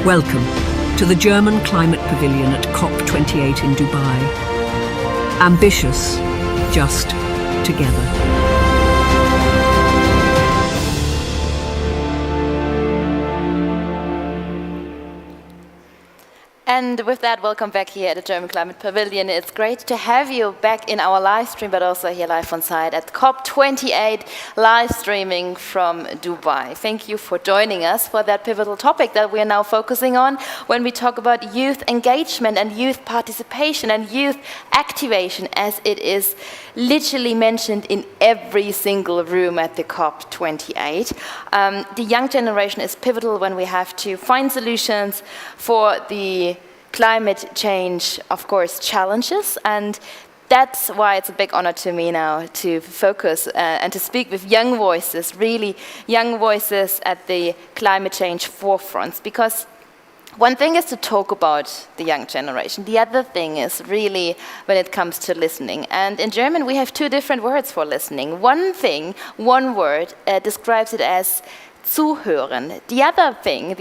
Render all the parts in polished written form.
Welcome to the German Climate Pavilion at COP28 in Dubai. Ambitious, just together. And with that, welcome back here at the German Climate Pavilion. It's great to have you back in our live stream, but also here live on site at COP28, live streaming from Dubai. Thank you for joining us for that pivotal topic that we are now focusing on when we talk about youth engagement and youth participation and youth activation, as it is literally mentioned in every single room at the COP28. The young generation is pivotal when we have to find solutions for the climate change, of course, challenges, and that's why it's a big honor to me now to focus and to speak with young voices, really young voices at the climate change forefronts, because one thing is to talk about the young generation. The other thing is really when it comes to listening. And in German, we have two different words for listening. One word describes it as zuhören. The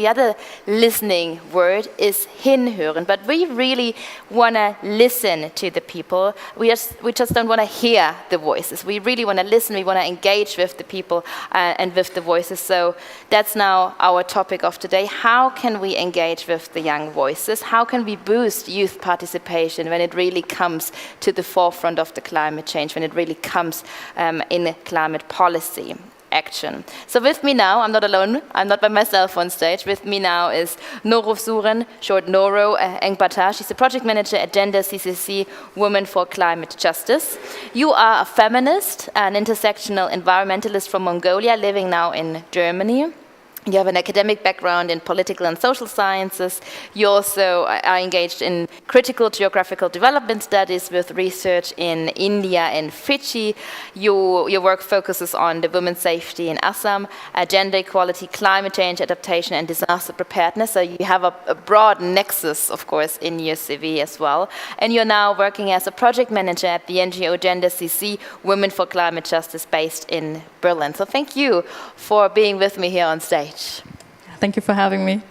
other listening word is hinhören. But we really want to listen to the people. We just don't want to hear the voices. We really want to listen. We want to engage with the people and with the voices. So that's now our topic of today. How can we engage with the young voices? How can we boost youth participation when it really comes to the forefront of the climate change, when it really comes in climate policy action? So with me now, I'm not alone, I'm not by myself on stage. With me now is Noro Suren, short Noro Engbatar. She's the project manager at Gender CCC Women for Climate Justice. You are a feminist, an intersectional environmentalist from Mongolia, living now in Germany. You have an academic background in political and social sciences. You also are engaged in critical geographical development studies with research in India and Fiji. Your work focuses on the women's safety in Assam, gender equality, climate change adaptation, and disaster preparedness. So you have a broad nexus, of course, in your CV as well. And you're now working as a project manager at the NGO Gender CC Women for Climate Justice, based in Berlin. So thank you for being with me here on stage. Thank you for having me.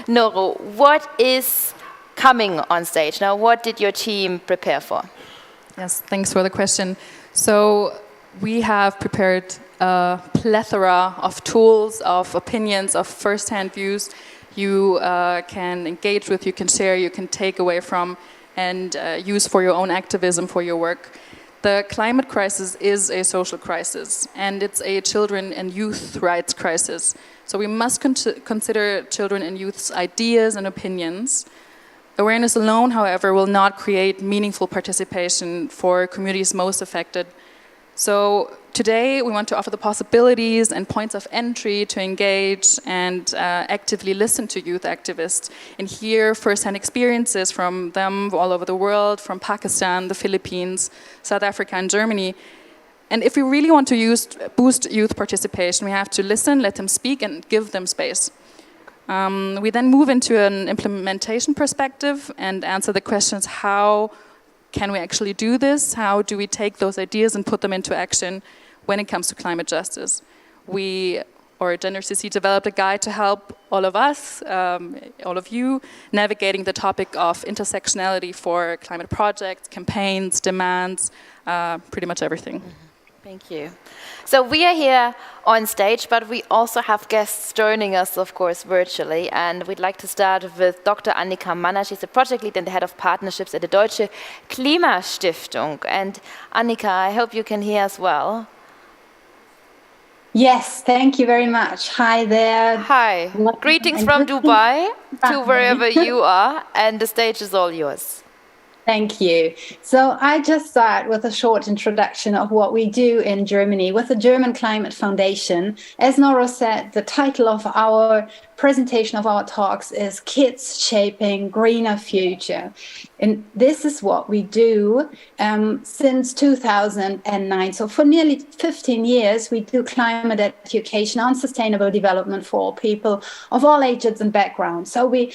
Noro, what is coming on stage now? What did your team prepare for? Yes, thanks for the question. So we have prepared a plethora of tools, of opinions, of first-hand views you can engage with, you can share, you can take away from, and use for your own activism, for your work. The climate crisis is a social crisis, and it's a children and youth rights crisis. So we must consider children and youth's ideas and opinions. Awareness alone, however, will not create meaningful participation for communities most affected. So today we want to offer the possibilities and points of entry to engage and actively listen to youth activists and hear first-hand experiences from them all over the world, from Pakistan, the Philippines, South Africa, and Germany. And if we really want to boost youth participation, we have to listen, let them speak, and give them space. We then move into an implementation perspective and answer the questions: how can we actually do this? How do we take those ideas and put them into action when it comes to climate justice? We, or Gender CC, developed a guide to help all of us, all of you, navigating the topic of intersectionality for climate projects, campaigns, demands, pretty much everything. Thank you. So we are here on stage, but we also have guests joining us, of course, virtually. And we'd like to start with Dr. Annika Manner. She's a project lead and the head of partnerships at the Deutsche Klimastiftung. And Annika, I hope you can hear us well. Yes, thank you very much. Hi there. Hi. Greetings from Dubai to wherever you are, and the stage is all yours. Thank you. So I just start with a short introduction of what we do in Germany with the German Climate Foundation. As Noro said, the title of our presentation of our talks is Kids Shaping Greener Future. And this is what we do since 2009. So for nearly 15 years, we do climate education on sustainable development for all people of all ages and backgrounds. So we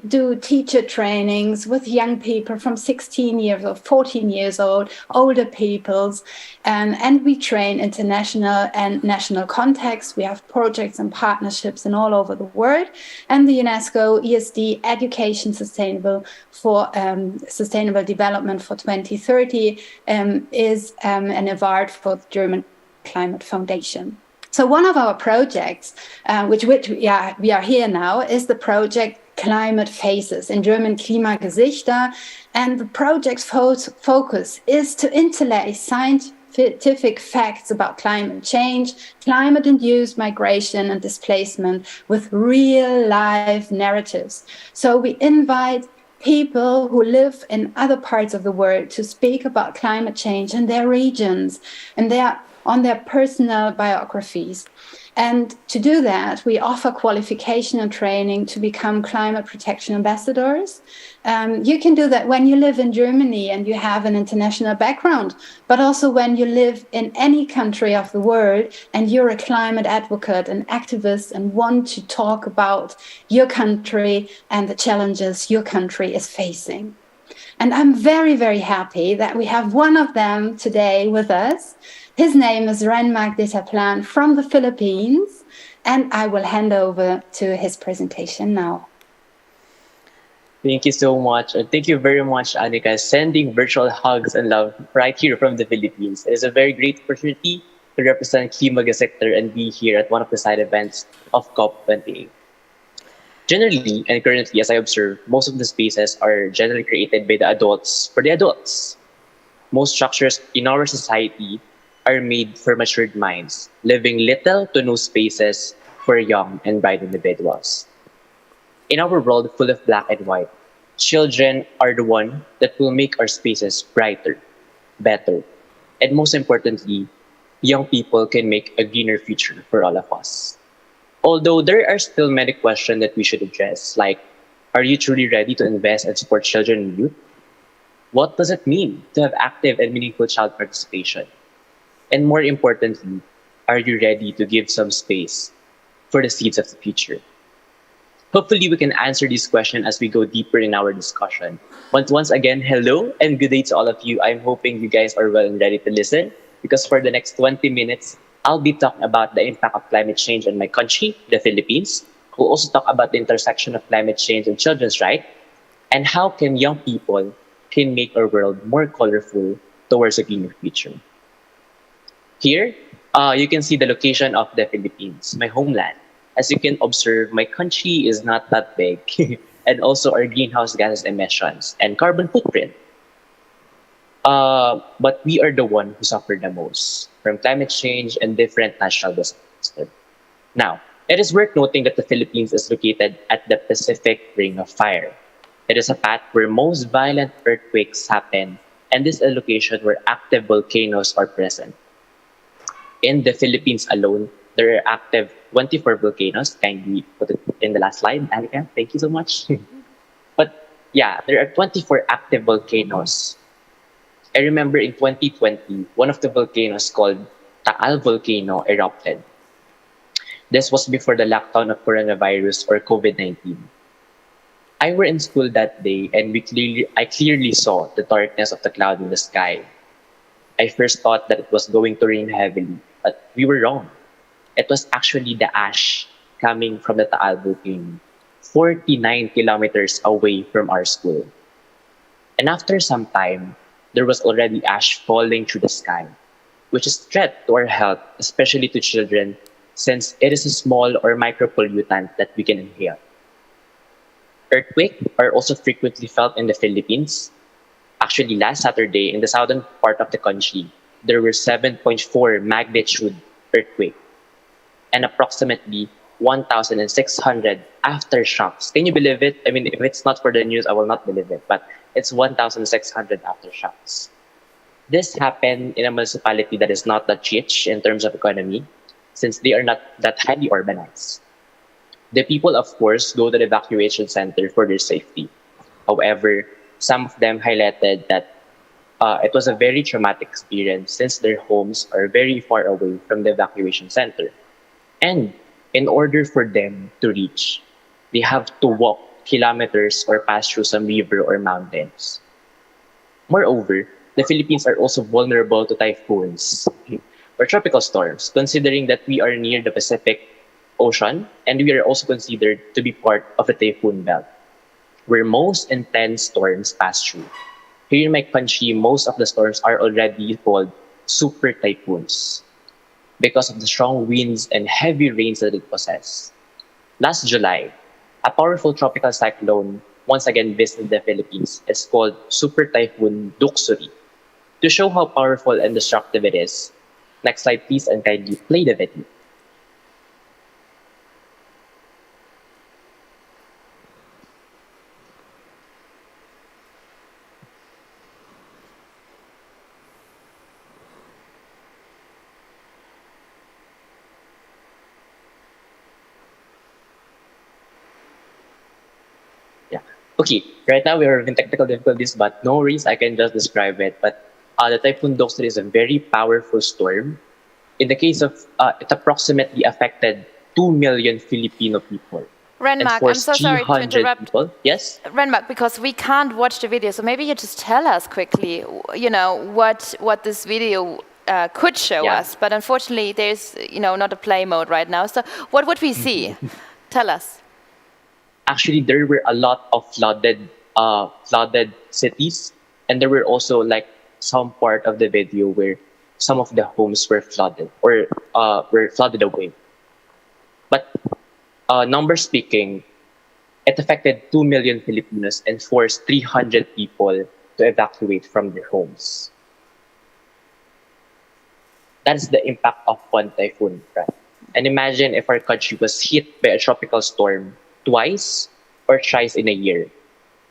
do teacher trainings with young people from 16 years or 14 years old, older peoples, and we train international and national contexts. We have projects and partnerships in all over the world. And the UNESCO ESD Education Sustainable Development for 2030 is an award for the German Climate Foundation. So one of our projects, which we are here now, is the project Climate Faces, in German Klimagesichter. And the project's focus is to interlace scientific facts about climate change, climate-induced migration and displacement with real-life narratives. So we invite people who live in other parts of the world to speak about climate change in their regions and on their personal biographies. And to do that, we offer qualification and training to become climate protection ambassadors. You can do that when you live in Germany and you have an international background, but also when you live in any country of the world and you're a climate advocate and activist and want to talk about your country and the challenges your country is facing. And I'm very, very happy that we have one of them today with us. His name is Renmark Detaplan from the Philippines, and I will hand over to his presentation now. Thank you so much. And thank you very much, Annika, sending virtual hugs and love right here from the Philippines. It is a very great opportunity to represent Klimagesichter and be here at one of the side events of COP28. Generally, and currently, as I observe, most of the spaces are generally created by the adults for the adults. Most structures in our society are made for matured minds, leaving little to no spaces for young and bright individuals. In our world full of black and white, children are the one that will make our spaces brighter, better, and most importantly, young people can make a greener future for all of us. Although there are still many questions that we should address, like, are you truly ready to invest and support children and youth? What does it mean to have active and meaningful child participation? And more importantly, are you ready to give some space for the seeds of the future? Hopefully, we can answer these questions as we go deeper in our discussion. Once again, hello and good day to all of you. I'm hoping you guys are well and ready to listen, because for the next 20 minutes, I'll be talking about the impact of climate change on my country, the Philippines. We'll also talk about the intersection of climate change and children's rights, and how can young people can make our world more colorful towards a greener future. Here, you can see the location of the Philippines, my homeland. As you can observe, my country is not that big, and also our greenhouse gases emissions and carbon footprint. But we are the one who suffer the most from climate change and different natural disasters. Now, it is worth noting that the Philippines is located at the Pacific Ring of Fire. It is a path where most violent earthquakes happen, and this is a location where active volcanoes are present. In the Philippines alone, there are active 24 volcanoes. Kindly put it in the last slide, Annika. Thank you so much. But yeah, there are 24 active volcanoes. I remember in 2020, one of the volcanoes called Taal volcano erupted. This was before the lockdown of coronavirus or COVID-19. I were in school that day, and I clearly saw the darkness of the cloud in the sky. I first thought that it was going to rain heavily, but we were wrong. It was actually the ash coming from the Taal volcano, 49 kilometers away from our school. And after some time, there was already ash falling through the sky, which is a threat to our health, especially to children, since it is a small or micropollutant that we can inhale. Earthquakes are also frequently felt in the Philippines. Actually, last Saturday, in the southern part of the country, there were 7.4 magnitude earthquake and approximately 1,600 aftershocks. Can you believe it? I mean, if it's not for the news, I will not believe it, but it's 1,600 aftershocks. This happened in a municipality that is not that rich in terms of economy, since they are not that highly urbanized. The people, of course, go to the evacuation center for their safety. However, some of them highlighted that it was a very traumatic experience since their homes are very far away from the evacuation center. And in order for them to reach, they have to walk kilometers or pass through some river or mountains. Moreover, the Philippines are also vulnerable to typhoons or tropical storms, considering that we are near the Pacific Ocean and we are also considered to be part of the typhoon belt, where most intense storms pass through. Here in my country, most of the storms are already called super typhoons because of the strong winds and heavy rains that it possesses. Last July, a powerful tropical cyclone once again visited the Philippines. It's called Super Typhoon Duksuri. To show how powerful and destructive it is, next slide please and kindly play the video. Yeah. Okay, right now we are having technical difficulties, but no worries, I can just describe it. But the Typhoon Doksuri is a very powerful storm. In the case of, it approximately affected 2 million Filipino people and Renmark, I'm forced so sorry to 300 interrupt. people. Yes? Renmark, because we can't watch the video, so maybe you just tell us quickly, you know, what this video could show Yeah. us. But unfortunately, there's, you know, not a play mode right now. So what would we see? Tell us. Actually, there were a lot of flooded cities, and there were also like some part of the video where some of the homes were flooded or were flooded away. But numbers speaking, it affected 2 million Filipinos and forced 300 people to evacuate from their homes. That is the impact of one typhoon, right? And imagine if our country was hit by a tropical storm twice or thrice in a year,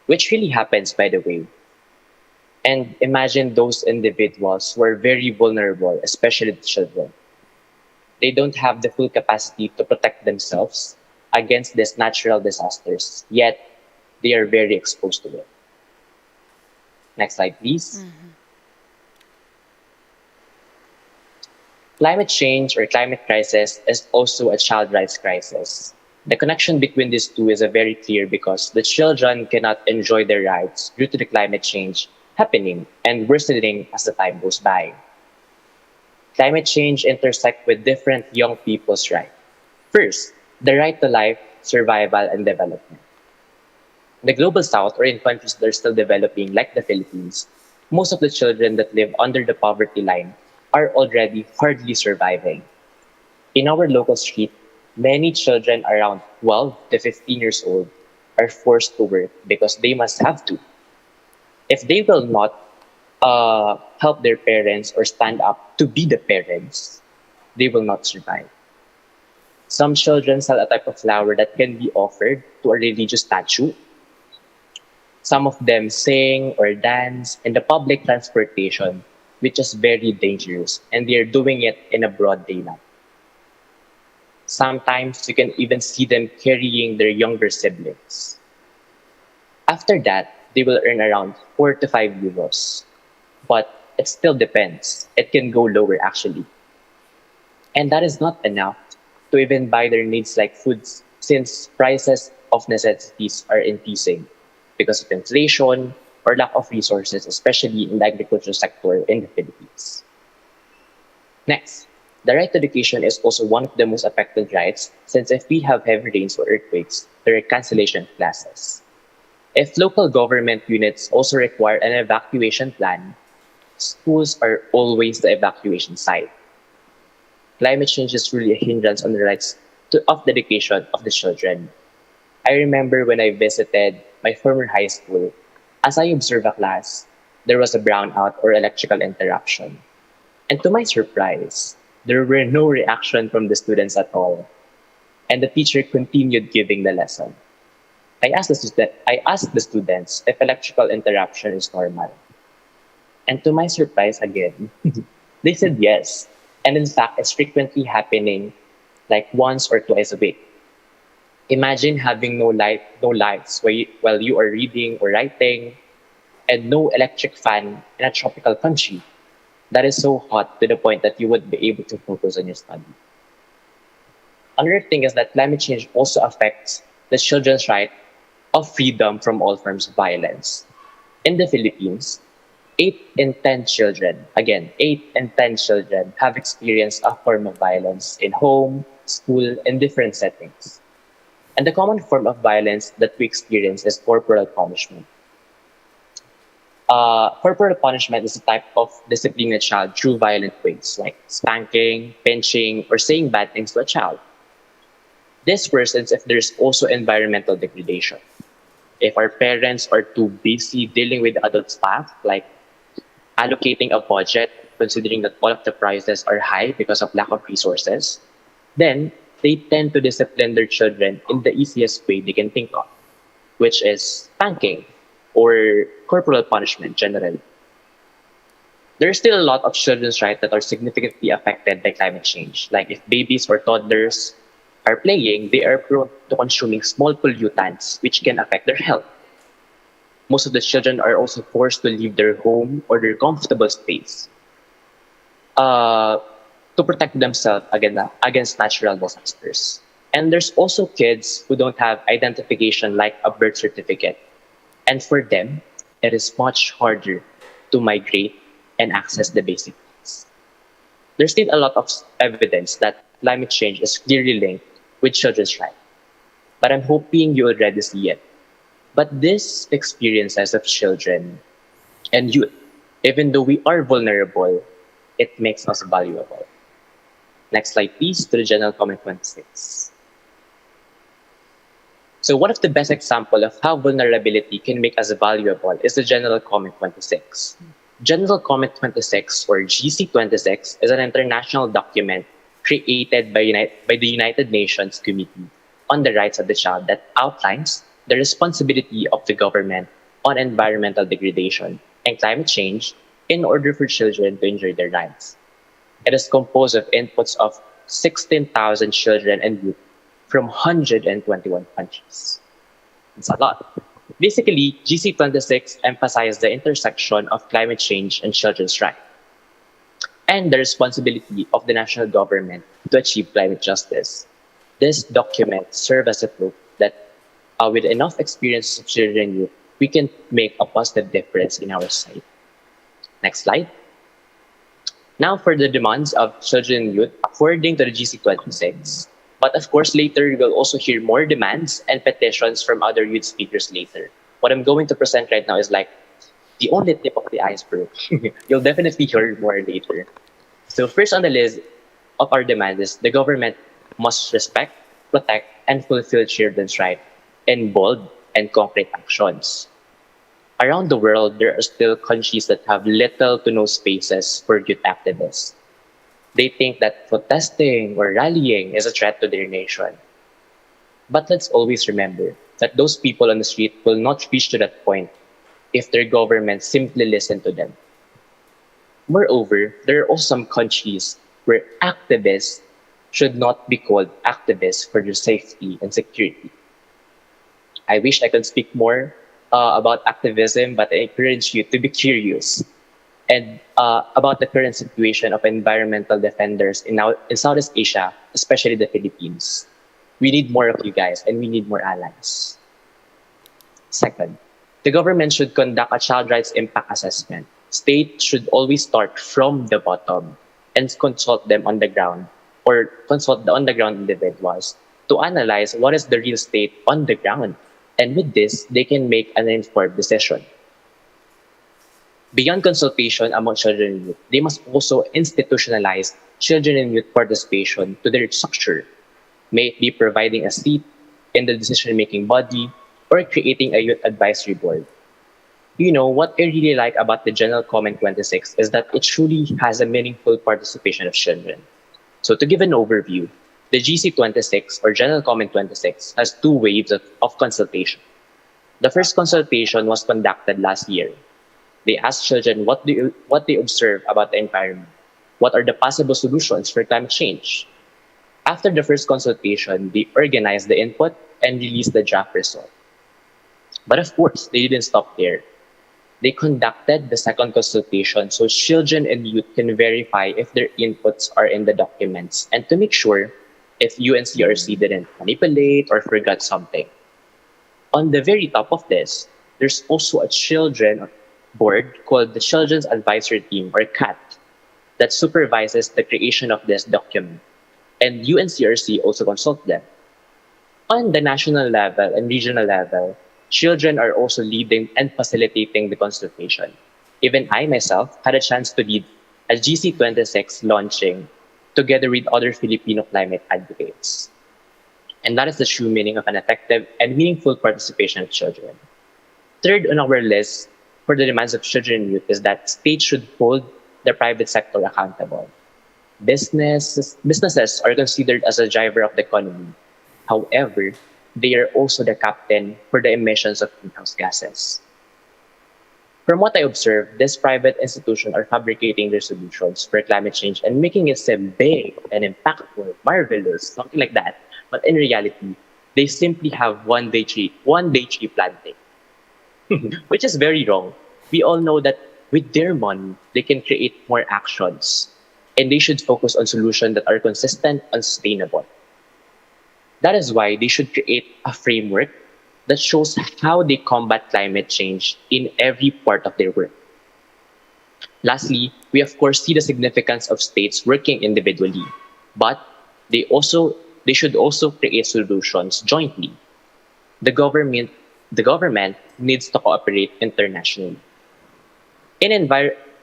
which really happens, by the way. And imagine those individuals who are very vulnerable, especially the children. They don't have the full capacity to protect themselves against these natural disasters, yet they are very exposed to it. Next slide, please. Climate change or climate crisis is also a child rights crisis. The connection between these two is very clear because the children cannot enjoy their rights due to the climate change happening and worsening as the time goes by. Climate change intersects with different young people's rights. First, the right to life, survival, and development. In the global south or in countries that are still developing like the Philippines, most of the children that live under the poverty line are already hardly surviving. In our local street, many children around 12 to 15 years old are forced to work because they must have to. If they will not help their parents or stand up to be the parents, they will not survive. Some children sell a type of flower that can be offered to a religious statue. Some of them sing or dance in the public transportation, which is very dangerous, and they are doing it in a broad daylight. Sometimes you can even see them carrying their younger siblings. After that, they will earn around 4 to 5 euros. But it still depends. It can go lower actually. And that is not enough to even buy their needs like foods since prices of necessities are increasing because of inflation or lack of resources, especially in the agricultural sector in the Philippines. Next, the right to education is also one of the most affected rights since if we have heavy rains or earthquakes, there are cancellation of classes. If local government units also require an evacuation plan, schools are always the evacuation site. Climate change is really a hindrance on the rights of the education of the children. I remember when I visited my former high school, as I observed a class, there was a brownout or electrical interruption. And to my surprise, there were no reaction from the students at all. And the teacher continued giving the lesson. I asked the students if electrical interruption is normal. And to my surprise again, they said yes. And in fact, it's frequently happening like once or twice a week. Imagine having no lights while you are reading or writing, and no electric fan in a tropical country that is so hot to the point that you would be able to focus on your study. Another thing is that climate change also affects the children's right of freedom from all forms of violence. In the Philippines, 8 in 10 children, again, 8 in 10 children have experienced a form of violence in home, school, and different settings. And the common form of violence that we experience is corporal punishment. Corporal punishment is a type of disciplining a child through violent ways, like spanking, pinching, or saying bad things to a child. This worsens if there's also environmental degradation. If our parents are too busy dealing with adult staff, like allocating a budget, considering that all of the prices are high because of lack of resources, then they tend to discipline their children in the easiest way they can think of, which is spanking or corporal punishment generally. There are still a lot of children's rights that are significantly affected by climate change. Like if babies or toddlers are playing, they are prone to consuming small pollutants, which can affect their health. Most of the children are also forced to leave their home or their comfortable space to protect themselves against natural disasters. And there's also kids who don't have identification like a birth certificate. And for them, it is much harder to migrate and access the basic needs. There's still a lot of evidence that climate change is clearly linked with children's rights. But I'm hoping you already see it. But these experiences of children and youth, even though we are vulnerable, it makes us valuable. Next slide, please, to the General Comment 26. So one of the best examples of how vulnerability can make us valuable is the General Comment 26. General Comment 26, or GC26, is an international document created by the United Nations Committee on the Rights of the Child that outlines the responsibility of the government on environmental degradation and climate change in order for children to enjoy their rights. It is composed of inputs of 16,000 children and youth from 121 countries. It's a lot. Basically, GC26 emphasizes the intersection of climate change and children's rights, and the responsibility of the national government to achieve climate justice. This document serves as a proof that with enough experience of children and youth, we can make a positive difference in our society. Next slide. Now for the demands of children and youth, according to the GC26. But of course, later you will also hear more demands and petitions from other youth speakers later. What I'm going to present right now is like the only tip of the iceberg. You'll definitely hear more later. So first on the list of our demands is the government must respect, protect, and fulfill children's rights in bold and concrete actions. Around the world, there are still countries that have little to no spaces for youth activists. They think that protesting or rallying is a threat to their nation. But let's always remember that those people on the street will not reach to that point if their government simply listen to them. Moreover, there are also some countries where activists should not be called activists for their safety and security. I wish I could speak more about activism, but I encourage you to be curious and about the current situation of environmental defenders in Southeast Asia, especially the Philippines. We need more of you guys, and we need more allies. Second, the government should conduct a child rights impact assessment. States should always start from the bottom and consult them on the ground, or consult the on-the-ground individuals to analyze what is the real state on the ground. And with this, they can make an informed decision. Beyond consultation among children and youth, they must also institutionalize children and youth participation to their structure. May it be providing a seat in the decision-making body or creating a youth advisory board. You know, what I really like about the General Comment 26 is that it truly has a meaningful participation of children. So to give an overview, the GC26 or General Comment 26 has 2 waves of consultation. The first consultation was conducted last year. They asked children what they observe about the environment. What are the possible solutions for climate change? After the first consultation, they organized the input and released the draft result. But of course, they didn't stop there. They conducted the second consultation so children and youth can verify if their inputs are in the documents and to make sure if UNCRC didn't manipulate or forgot something. On the very top of this, there's also a children board called the Children's Advisory Team, or CAT, that supervises the creation of this document. And UNCRC also consults them. On the national level and regional level, children are also leading and facilitating the consultation. Even I myself had a chance to lead a GC26 launching together with other Filipino climate advocates. And that is the true meaning of an effective and meaningful participation of children. Third on our list for the demands of children and youth is that states should hold the private sector accountable. Businesses are considered as a driver of the economy. However, they are also the captain for the emissions of greenhouse gases. From what I observed, these private institutions are fabricating their solutions for climate change and making it seem big and impactful, marvelous, something like that. But in reality, they simply have one day tree planting, which is very wrong. We all know that with their money, they can create more actions, and they should focus on solutions that are consistent and sustainable. That is why they should create a framework that shows how they combat climate change in every part of their work. Lastly, we of course see the significance of states working individually, but they should also create solutions jointly. The government the government needs to cooperate internationally. In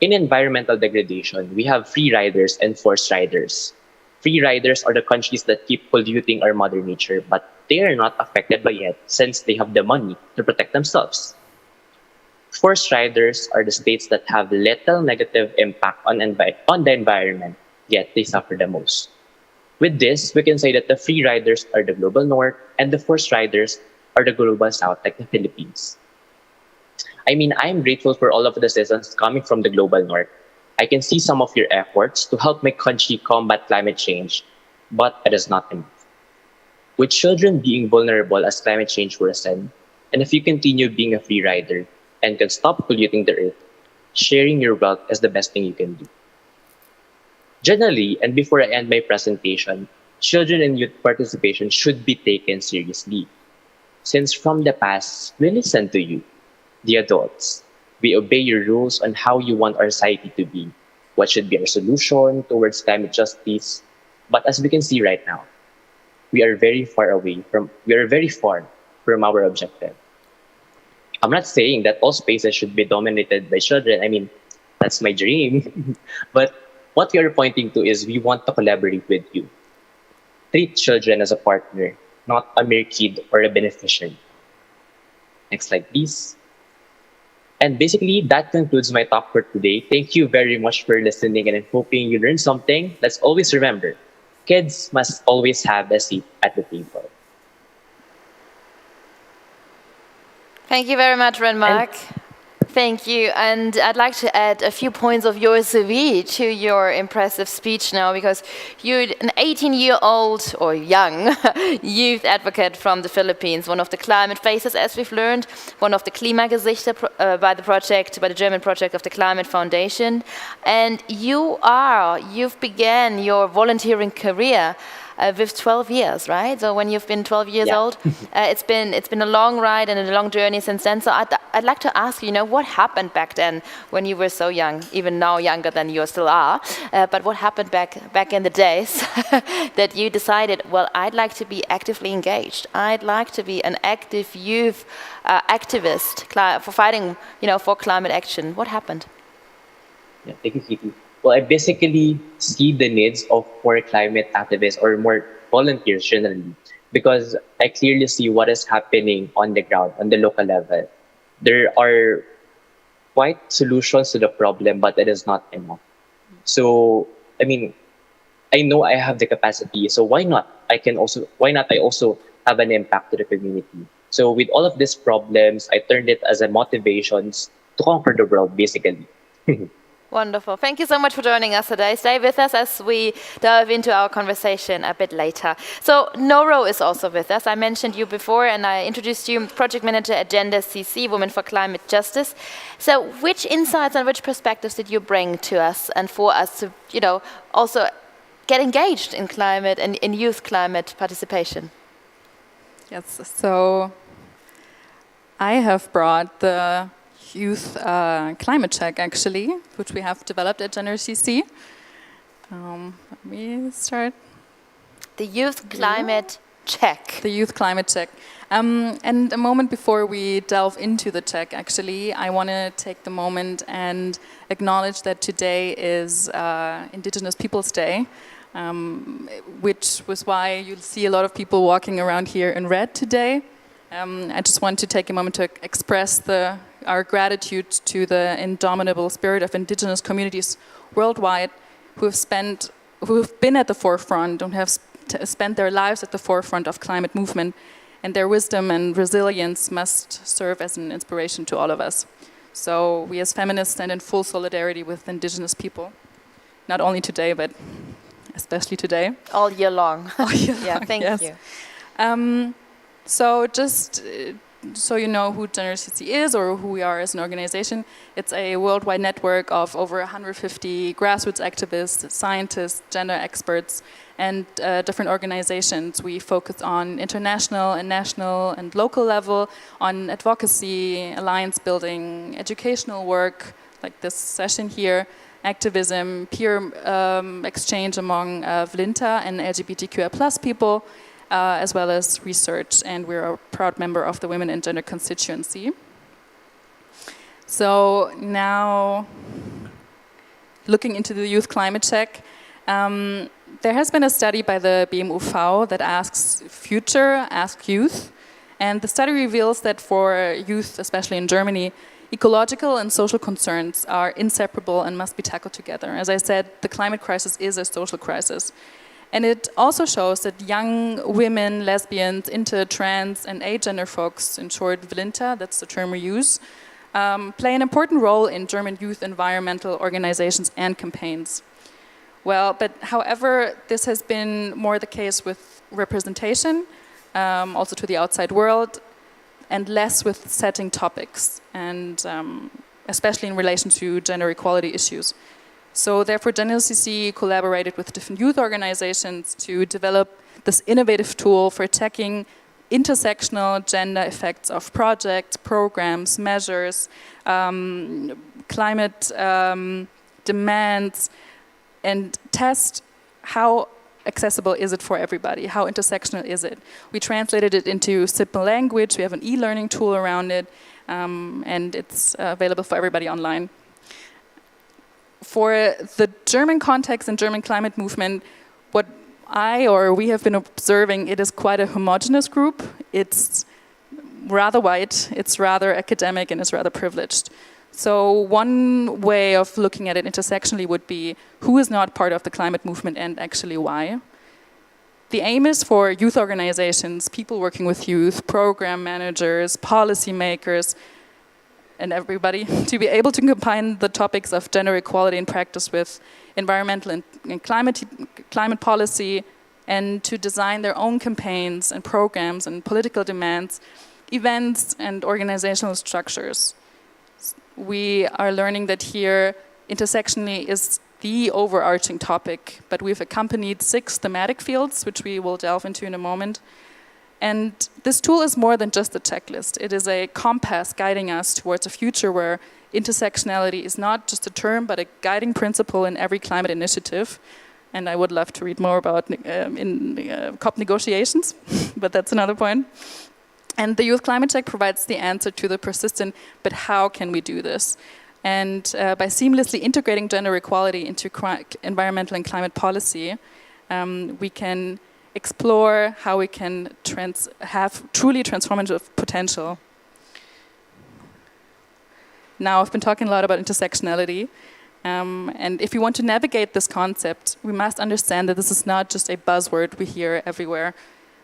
environmental degradation, we have free riders and forced riders. Free riders are the countries that keep polluting our mother nature, but they are not affected by it since they have the money to protect themselves. Forced riders are the states that have little negative impact on the environment, yet they suffer the most. With this, we can say that the free riders are the global north and the forced riders are the global south, like the Philippines. I mean, I'm grateful for all of the citizens coming from the global north. I can see some of your efforts to help my country combat climate change, but it is not enough. With children being vulnerable as climate change worsens, and if you continue being a free rider and can stop polluting the earth, sharing your wealth is the best thing you can do. Generally, and before I end my presentation, children and youth participation should be taken seriously. Since from the past, we listen to you, the adults. We obey your rules on how you want our society to be, what should be our solution towards climate justice. But as we can see right now, we are very far from our objective. I'm not saying that all spaces should be dominated by children. I mean, that's my dream. But what we are pointing to is we want to collaborate with you. Treat children as a partner, not a mere kid or a beneficiary. Next slide, please. And basically, that concludes my talk for today. Thank you very much for listening, and I'm hoping you learned something. Let's always remember, kids must always have a seat at the table. Thank you very much, Renmark. Thank you. And I'd like to add a few points of your CV to your impressive speech now, because you're an 18-year-old or young youth advocate from the Philippines, one of the climate faces, as we've learned, one of the Klimagesichter by the German project of the Climate Foundation. And you've began your volunteering career with 12 years, right? So when you've been 12 years old, it's been a long ride and a long journey since then. So I'd like to ask you, what happened back then when you were so young, even now younger than you still are, but what happened back in the days that you decided, well, I'd like to be actively engaged. I'd like to be an active youth activist for fighting, for climate action. What happened? Yeah, thank you, Kiki. Well, I basically see the needs of more climate activists or more volunteers generally, because I clearly see what is happening on the ground, on the local level. There are quite solutions to the problem, but it is not enough. So, I mean, I know I have the capacity, so why not? Why not I also have an impact to the community? So with all of these problems, I turned it as a motivation to conquer the world, basically. Wonderful. Thank you so much for joining us today. Stay with us as we delve into our conversation a bit later. So Noro is also with us. I mentioned you before and I introduced you, project manager at Gender CC, Women for Climate Justice. So which insights and which perspectives did you bring to us and for us to, also get engaged in climate and in youth climate participation? Yes, so I have brought the youth climate check, actually, which we have developed at Gender CC. Let me start. The youth climate check. The youth climate check. And a moment before we delve into the check, actually, I want to take the moment and acknowledge that today is Indigenous Peoples' Day, which was why you'll see a lot of people walking around here in red today. I just want to take a moment to express our gratitude to the indomitable spirit of Indigenous communities worldwide who have been at the forefront and have spent their lives at the forefront of climate movement, and their wisdom and resilience must serve as an inspiration to all of us. So we as feminists stand in full solidarity with Indigenous people, not only today, but especially today. All year long. All year Yeah, long, thank yes. you. So just so you know who Gender CC is or who we are as an organization, it's a worldwide network of over 150 grassroots activists, scientists, gender experts, and different organizations. We focus on international and national and local level, on advocacy, alliance building, educational work, like this session here, activism, peer exchange among Vlinta and LGBTQI+ people, as well as research, and we're a proud member of the Women and Gender constituency. So now, looking into the youth climate check, there has been a study by the BMUV that asks youth, and the study reveals that for youth, especially in Germany, ecological and social concerns are inseparable and must be tackled together. As I said, the climate crisis is a social crisis. And it also shows that young women, lesbians, inter, trans, and agender folks, in short, Vlinta, that's the term we use, play an important role in German youth environmental organizations and campaigns. Well, but however, this has been more the case with representation, also to the outside world, and less with setting topics, and especially in relation to gender equality issues. So therefore, Gender CC collaborated with different youth organizations to develop this innovative tool for checking intersectional gender effects of projects, programs, measures, climate demands, and test how accessible is it for everybody, how intersectional is it. We translated it into simple language, we have an e-learning tool around it, and it's available for everybody online. For the German context and German climate movement, what we have been observing, it is quite a homogeneous group. It's rather white, it's rather academic, and it's rather privileged. So one way of looking at it intersectionally would be who is not part of the climate movement and actually why. The aim is for youth organizations, people working with youth, program managers, policymakers, and everybody to be able to combine the topics of gender equality in practice with environmental and climate policy, and to design their own campaigns and programs and political demands, events and organizational structures. We are learning that here intersectionally is the overarching topic, but we've accompanied 6 thematic fields, which we will delve into in a moment. And this tool is more than just a checklist. It is a compass guiding us towards a future where intersectionality is not just a term, but a guiding principle in every climate initiative. And I would love to read more about in COP negotiations, but that's another point. And the Youth Climate Check provides the answer to the persistent, but how can we do this? And by seamlessly integrating gender equality into environmental and climate policy, we can explore how we can have truly transformative potential. Now, I've been talking a lot about intersectionality, and if we want to navigate this concept, we must understand that this is not just a buzzword we hear everywhere,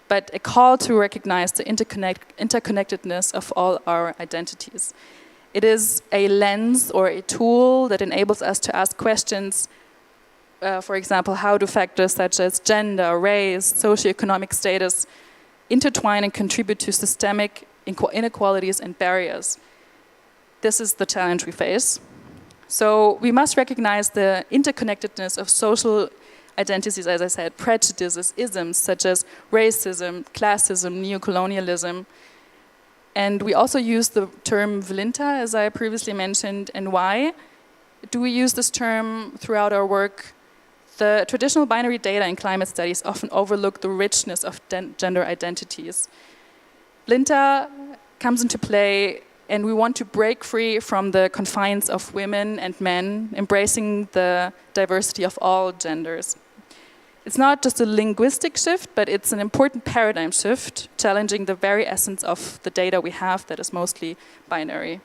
but a call to recognize the interconnectedness of all our identities. It is a lens or a tool that enables us to ask questions. For example, how do factors such as gender, race, socioeconomic status intertwine and contribute to systemic inequalities and barriers? This is the challenge we face. So we must recognize the interconnectedness of social identities, as I said, prejudices, isms such as racism, classism, neocolonialism. And we also use the term Vlinta, as I previously mentioned. And why do we use this term throughout our work? The traditional binary data in climate studies often overlook the richness of gender identities. Vlinta comes into play, and we want to break free from the confines of women and men, embracing the diversity of all genders. It's not just a linguistic shift, but it's an important paradigm shift, challenging the very essence of the data we have that is mostly binary.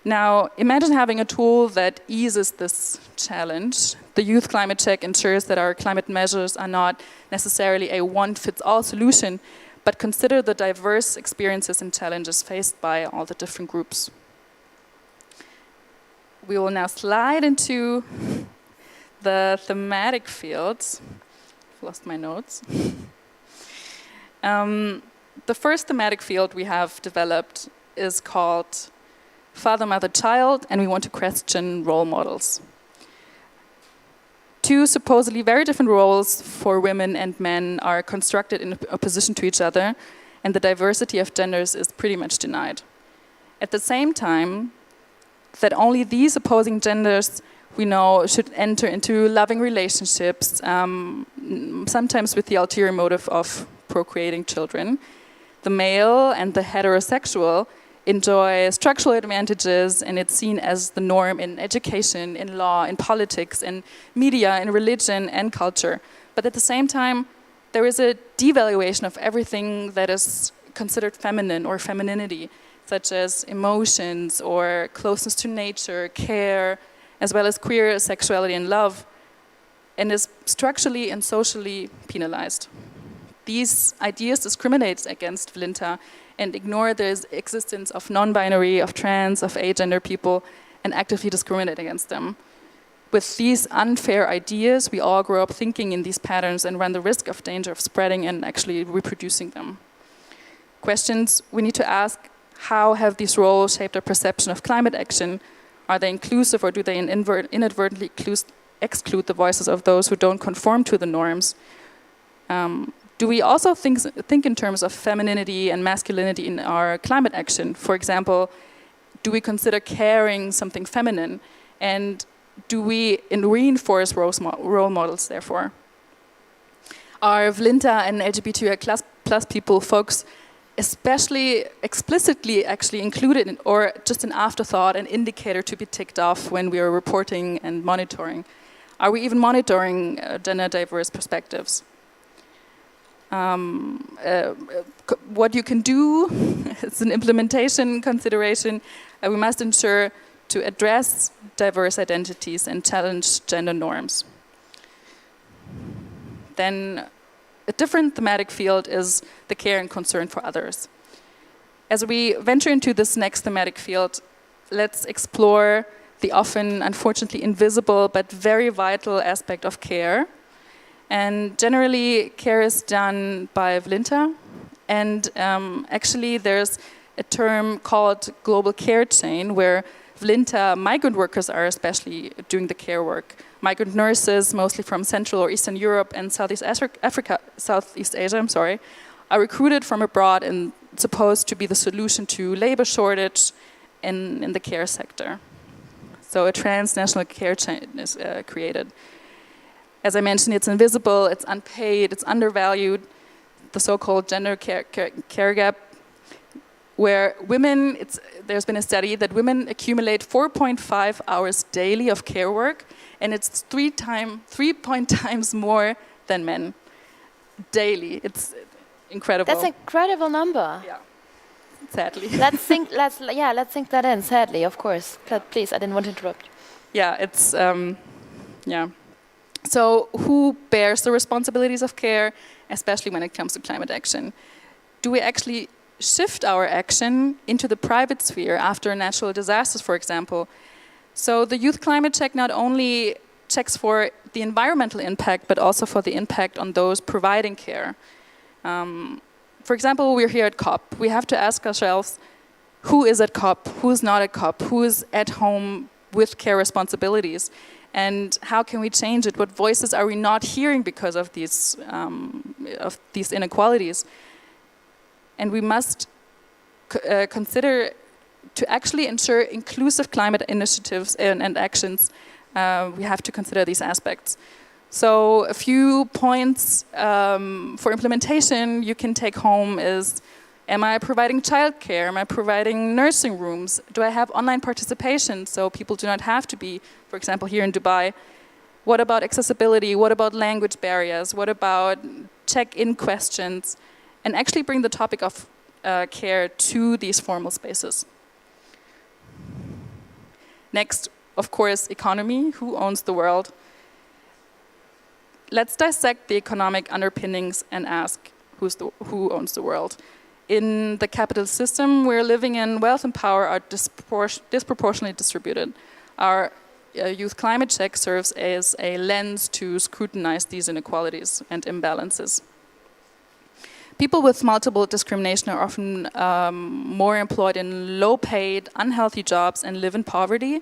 Now, imagine having a tool that eases this challenge. The Youth Climate Check ensures that our climate measures are not necessarily a one-fits-all solution, but consider the diverse experiences and challenges faced by all the different groups. We will now slide into the thematic fields. I've lost my notes. The first thematic field we have developed is called Father, Mother, Child, and we want to question role models. Two supposedly very different roles for women and men are constructed in opposition to each other, and the diversity of genders is pretty much denied. At the same time, that only these opposing genders we know should enter into loving relationships, sometimes with the ulterior motive of procreating children. The male and the heterosexual enjoy structural advantages, and it's seen as the norm in education, in law, in politics, in media, in religion and culture. But at the same time, there is a devaluation of everything that is considered feminine or femininity, such as emotions or closeness to nature, care, as well as queer sexuality and love, and is structurally and socially penalized. These ideas discriminate against Vlinta and ignore the existence of non-binary, of trans, of agender people, and actively discriminate against them. With these unfair ideas, we all grow up thinking in these patterns and run the risk of danger of spreading and actually reproducing them. Questions we need to ask: how have these roles shaped our perception of climate action? Are they inclusive, or do they inadvertently exclude the voices of those who don't conform to the norms? Do we also think in terms of femininity and masculinity in our climate action? For example, do we consider caring something feminine? And do we reinforce role models, therefore? Are Vlinta and LGBTI plus people folks especially explicitly actually included in, or just an afterthought, an indicator to be ticked off when we are reporting and monitoring? Are we even monitoring gender diverse perspectives? What you can do, it's an implementation consideration. We must ensure to address diverse identities and challenge gender norms. Then a different thematic field is the care and concern for others. As we venture into this next thematic field, let's explore the often, unfortunately, invisible but very vital aspect of care. And generally, care is done by Vlinta. And actually, there's a term called global care chain, where Vlinta migrant workers are especially doing the care work. Migrant nurses, mostly from Central or Eastern Europe and Southeast Asia, are recruited from abroad and supposed to be the solution to labor shortage in the care sector. So a transnational care chain is created. As I mentioned, it's invisible, it's unpaid, it's undervalued, the so-called gender care gap, where women, there's been a study that women accumulate 4.5 hours daily of care work, and it's 3 times more than men daily. It's incredible. That's an incredible number. Yeah, sadly. Let's think that in. Sadly, of course. Please, I didn't want to interrupt. Yeah, it's yeah. So who bears the responsibilities of care, especially when it comes to climate action? Do we actually shift our action into the private sphere after natural disasters, for example. So the youth climate check not only checks for the environmental impact, but also for the impact on those providing care. For example, we're here at COP. We have to ask ourselves, who is at COP, who's not at COP, who is at home with care responsibilities, and how can we change it? What voices are we not hearing because of these inequalities? And we must consider to actually ensure inclusive climate initiatives and actions. We have to consider these aspects. So a few points for implementation you can take home is, am I providing childcare? Am I providing nursing rooms? Do I have online participation so people do not have to be, for example, here in Dubai? What about accessibility? What about language barriers? What about check-in questions? And actually bring the topic of care to these formal spaces. Next, of course, economy. Who owns the world? Let's dissect the economic underpinnings and ask who owns the world. In the capitalist system we're living in, wealth and power are disproportionately distributed. Our youth climate check serves as a lens to scrutinize these inequalities and imbalances. People with multiple discrimination are often more employed in low-paid, unhealthy jobs and live in poverty.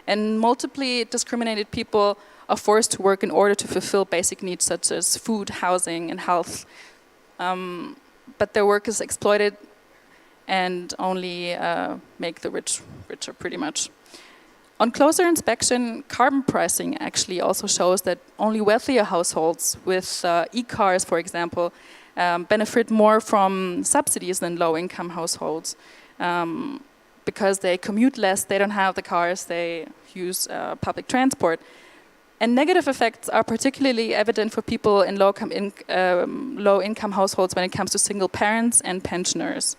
And multiply discriminated people are forced to work in order to fulfill basic needs such as food, housing, and health. But their work is exploited and only make the rich richer, pretty much. On closer inspection, carbon pricing actually also shows that only wealthier households with e-cars, for example, benefit more from subsidies than low-income households. Because they commute less, they don't have the cars, they use public transport. And negative effects are particularly evident for people in low-income households when it comes to single parents and pensioners.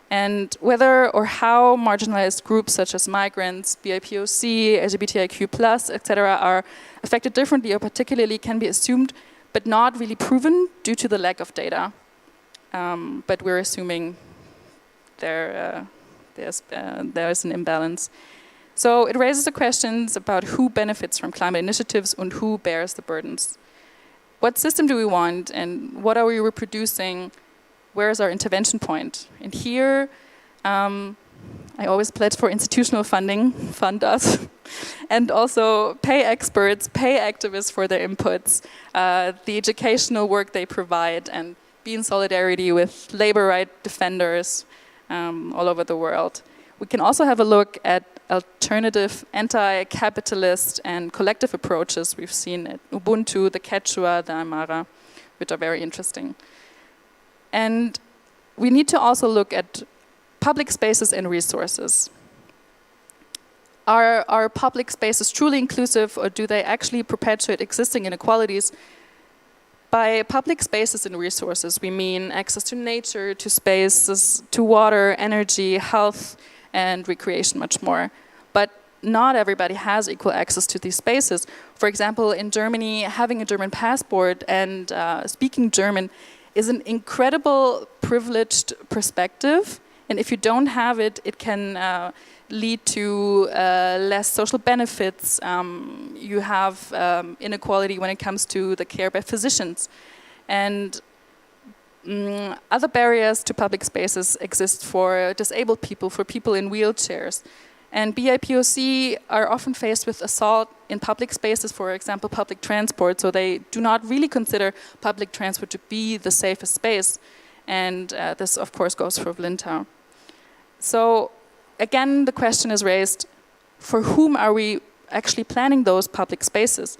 And whether or how marginalized groups such as migrants, BIPOC, LGBTIQ+, etc. are affected differently or particularly can be assumed, but not really proven due to the lack of data. But we're assuming there's an imbalance. So it raises the questions about who benefits from climate initiatives and who bears the burdens. What system do we want and what are we reproducing? Where is our intervention point? And here, I always pledge for institutional funding, fund us, and also pay experts, pay activists for their inputs, the educational work they provide, and be in solidarity with labor right defenders all over the world. We can also have a look at alternative anti-capitalist and collective approaches we've seen at Ubuntu, the Quechua, the Aymara, which are very interesting. And we need to also look at public spaces and resources. Are public spaces truly inclusive, or do they actually perpetuate existing inequalities? By public spaces and resources, we mean access to nature, to spaces, to water, energy, health, and recreation, much more. But not everybody has equal access to these spaces. For example, in Germany, having a German passport and speaking German is an incredible privileged perspective. And if you don't have it, it can lead to less social benefits. You have inequality when it comes to the care by physicians. And other barriers to public spaces exist for disabled people, for people in wheelchairs. And BIPOC are often faced with assault in public spaces, for example, public transport, so they do not really consider public transport to be the safest space. And this, of course, goes for Lindau. So, again, the question is raised, for whom are we actually planning those public spaces?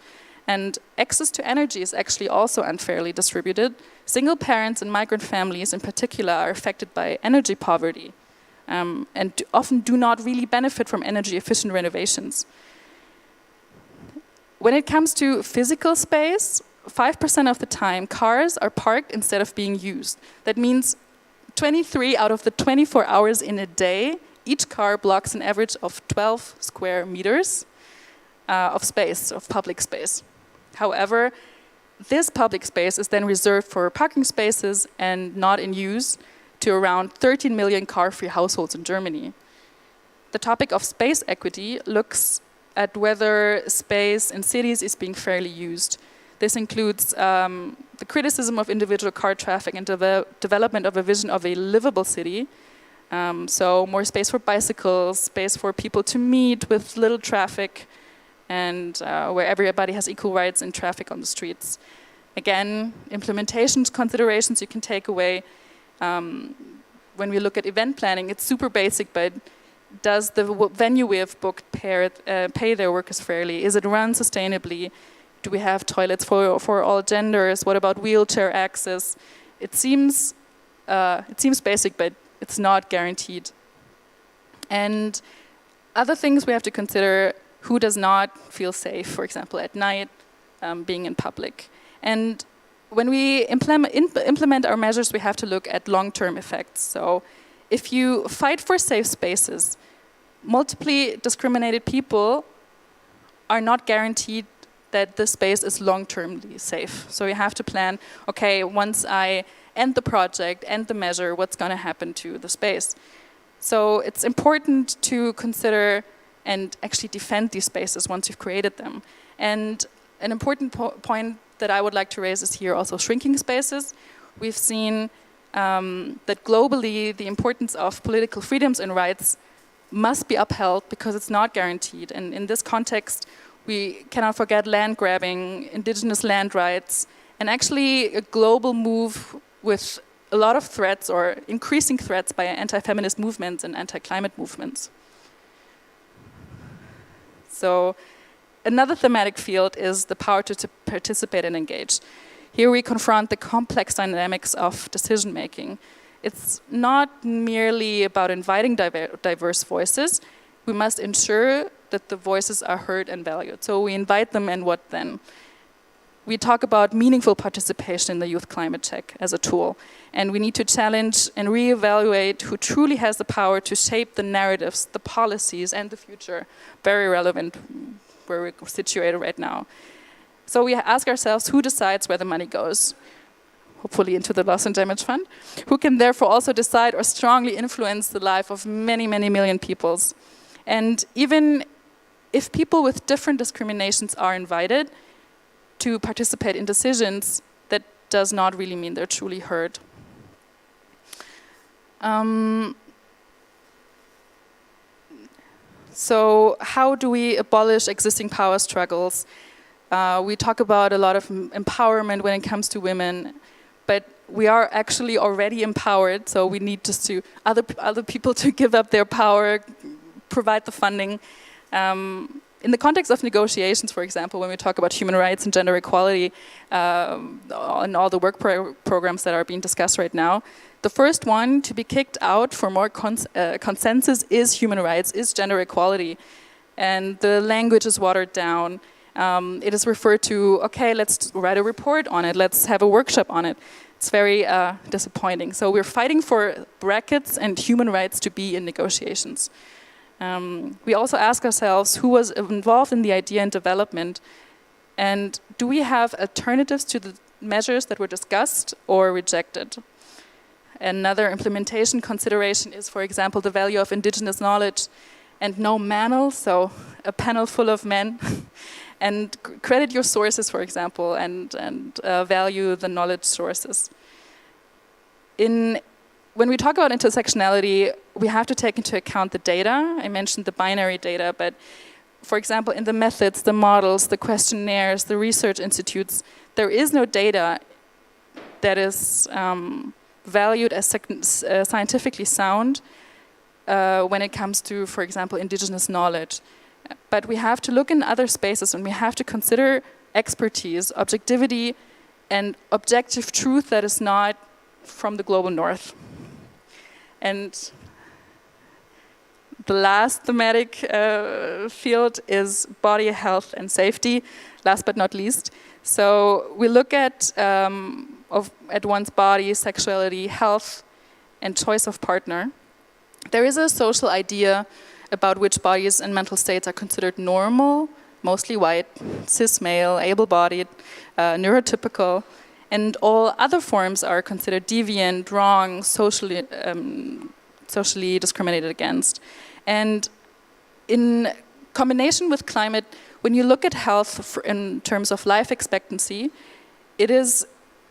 And access to energy is actually also unfairly distributed. Single parents and migrant families in particular are affected by energy poverty. And often do not really benefit from energy-efficient renovations. When it comes to physical space, 5% of the time cars are parked instead of being used. That means 23 out of the 24 hours in a day, each car blocks an average of 12 square meters of space, of public space. However, this public space is then reserved for parking spaces and not in use to around 13 million car-free households in Germany. The topic of space equity looks at whether space in cities is being fairly used. This includes the criticism of individual car traffic and development of a vision of a livable city. So more space for bicycles, space for people to meet with little traffic, and where everybody has equal rights in traffic on the streets. Again, implementation considerations you can take away. When we look at event planning, it's super basic, but does the venue we have booked pay their workers fairly? Is it run sustainably? Do we have toilets for all genders? What about wheelchair access? It seems basic, but it's not guaranteed. And other things we have to consider: who does not feel safe, for example, at night, being in public. And when we implement our measures, we have to look at long-term effects. So if you fight for safe spaces, multiply discriminated people are not guaranteed that the space is long-termly safe. So you have to plan, okay, once I end the project, end the measure, what's going to happen to the space? So it's important to consider and actually defend these spaces once you've created them. And an important point that I would like to raise is here also shrinking spaces. We've seen that globally the importance of political freedoms and rights must be upheld because it's not guaranteed. And in this context, we cannot forget land grabbing, indigenous land rights, and actually a global move with a lot of threats or increasing threats by anti-feminist movements and anti-climate movements. So another thematic field is the power to participate and engage. Here we confront the complex dynamics of decision-making. It's not merely about inviting diverse voices. We must ensure that the voices are heard and valued. So we invite them, and what then? We talk about meaningful participation in the Youth Climate Check as a tool. And we need to challenge and reevaluate who truly has the power to shape the narratives, the policies, and the future. Very relevant where we're situated right now. So we ask ourselves, who decides where the money goes? Hopefully into the Loss and Damage Fund. Who can therefore also decide or strongly influence the life of many, many million peoples? And even if people with different discriminations are invited to participate in decisions, that does not really mean they're truly heard. So how do we abolish existing power struggles? We talk about a lot of empowerment when it comes to women, but we are actually already empowered, so we need just to other people to give up their power, provide the funding. In the context of negotiations, for example, when we talk about human rights and gender equality and all the work programs that are being discussed right now, the first one to be kicked out for more consensus is human rights, is gender equality. And the language is watered down. It is referred to, okay, let's write a report on it, let's have a workshop on it. It's very disappointing. So we're fighting for brackets and human rights to be in negotiations. We also ask ourselves who was involved in the idea and development, and do we have alternatives to the measures that were discussed or rejected? Another implementation consideration is, for example, the value of indigenous knowledge and no manel, so a panel full of men, and credit your sources, for example, and value the knowledge sources. When we talk about intersectionality, we have to take into account the data. I mentioned the binary data, but for example, in the methods, the models, the questionnaires, the research institutes, there is no data that is valued as scientifically sound when it comes to, for example, indigenous knowledge. But we have to look in other spaces, and we have to consider expertise, objectivity, and objective truth that is not from the global north. And the last thematic field is body health and safety, last but not least. So we look at one's body, sexuality, health, and choice of partner. There is a social idea about which bodies and mental states are considered normal, mostly white, cis male, able-bodied, neurotypical. and all other forms are considered deviant, wrong, socially discriminated against. And in combination with climate, when you look at health in terms of life expectancy, it is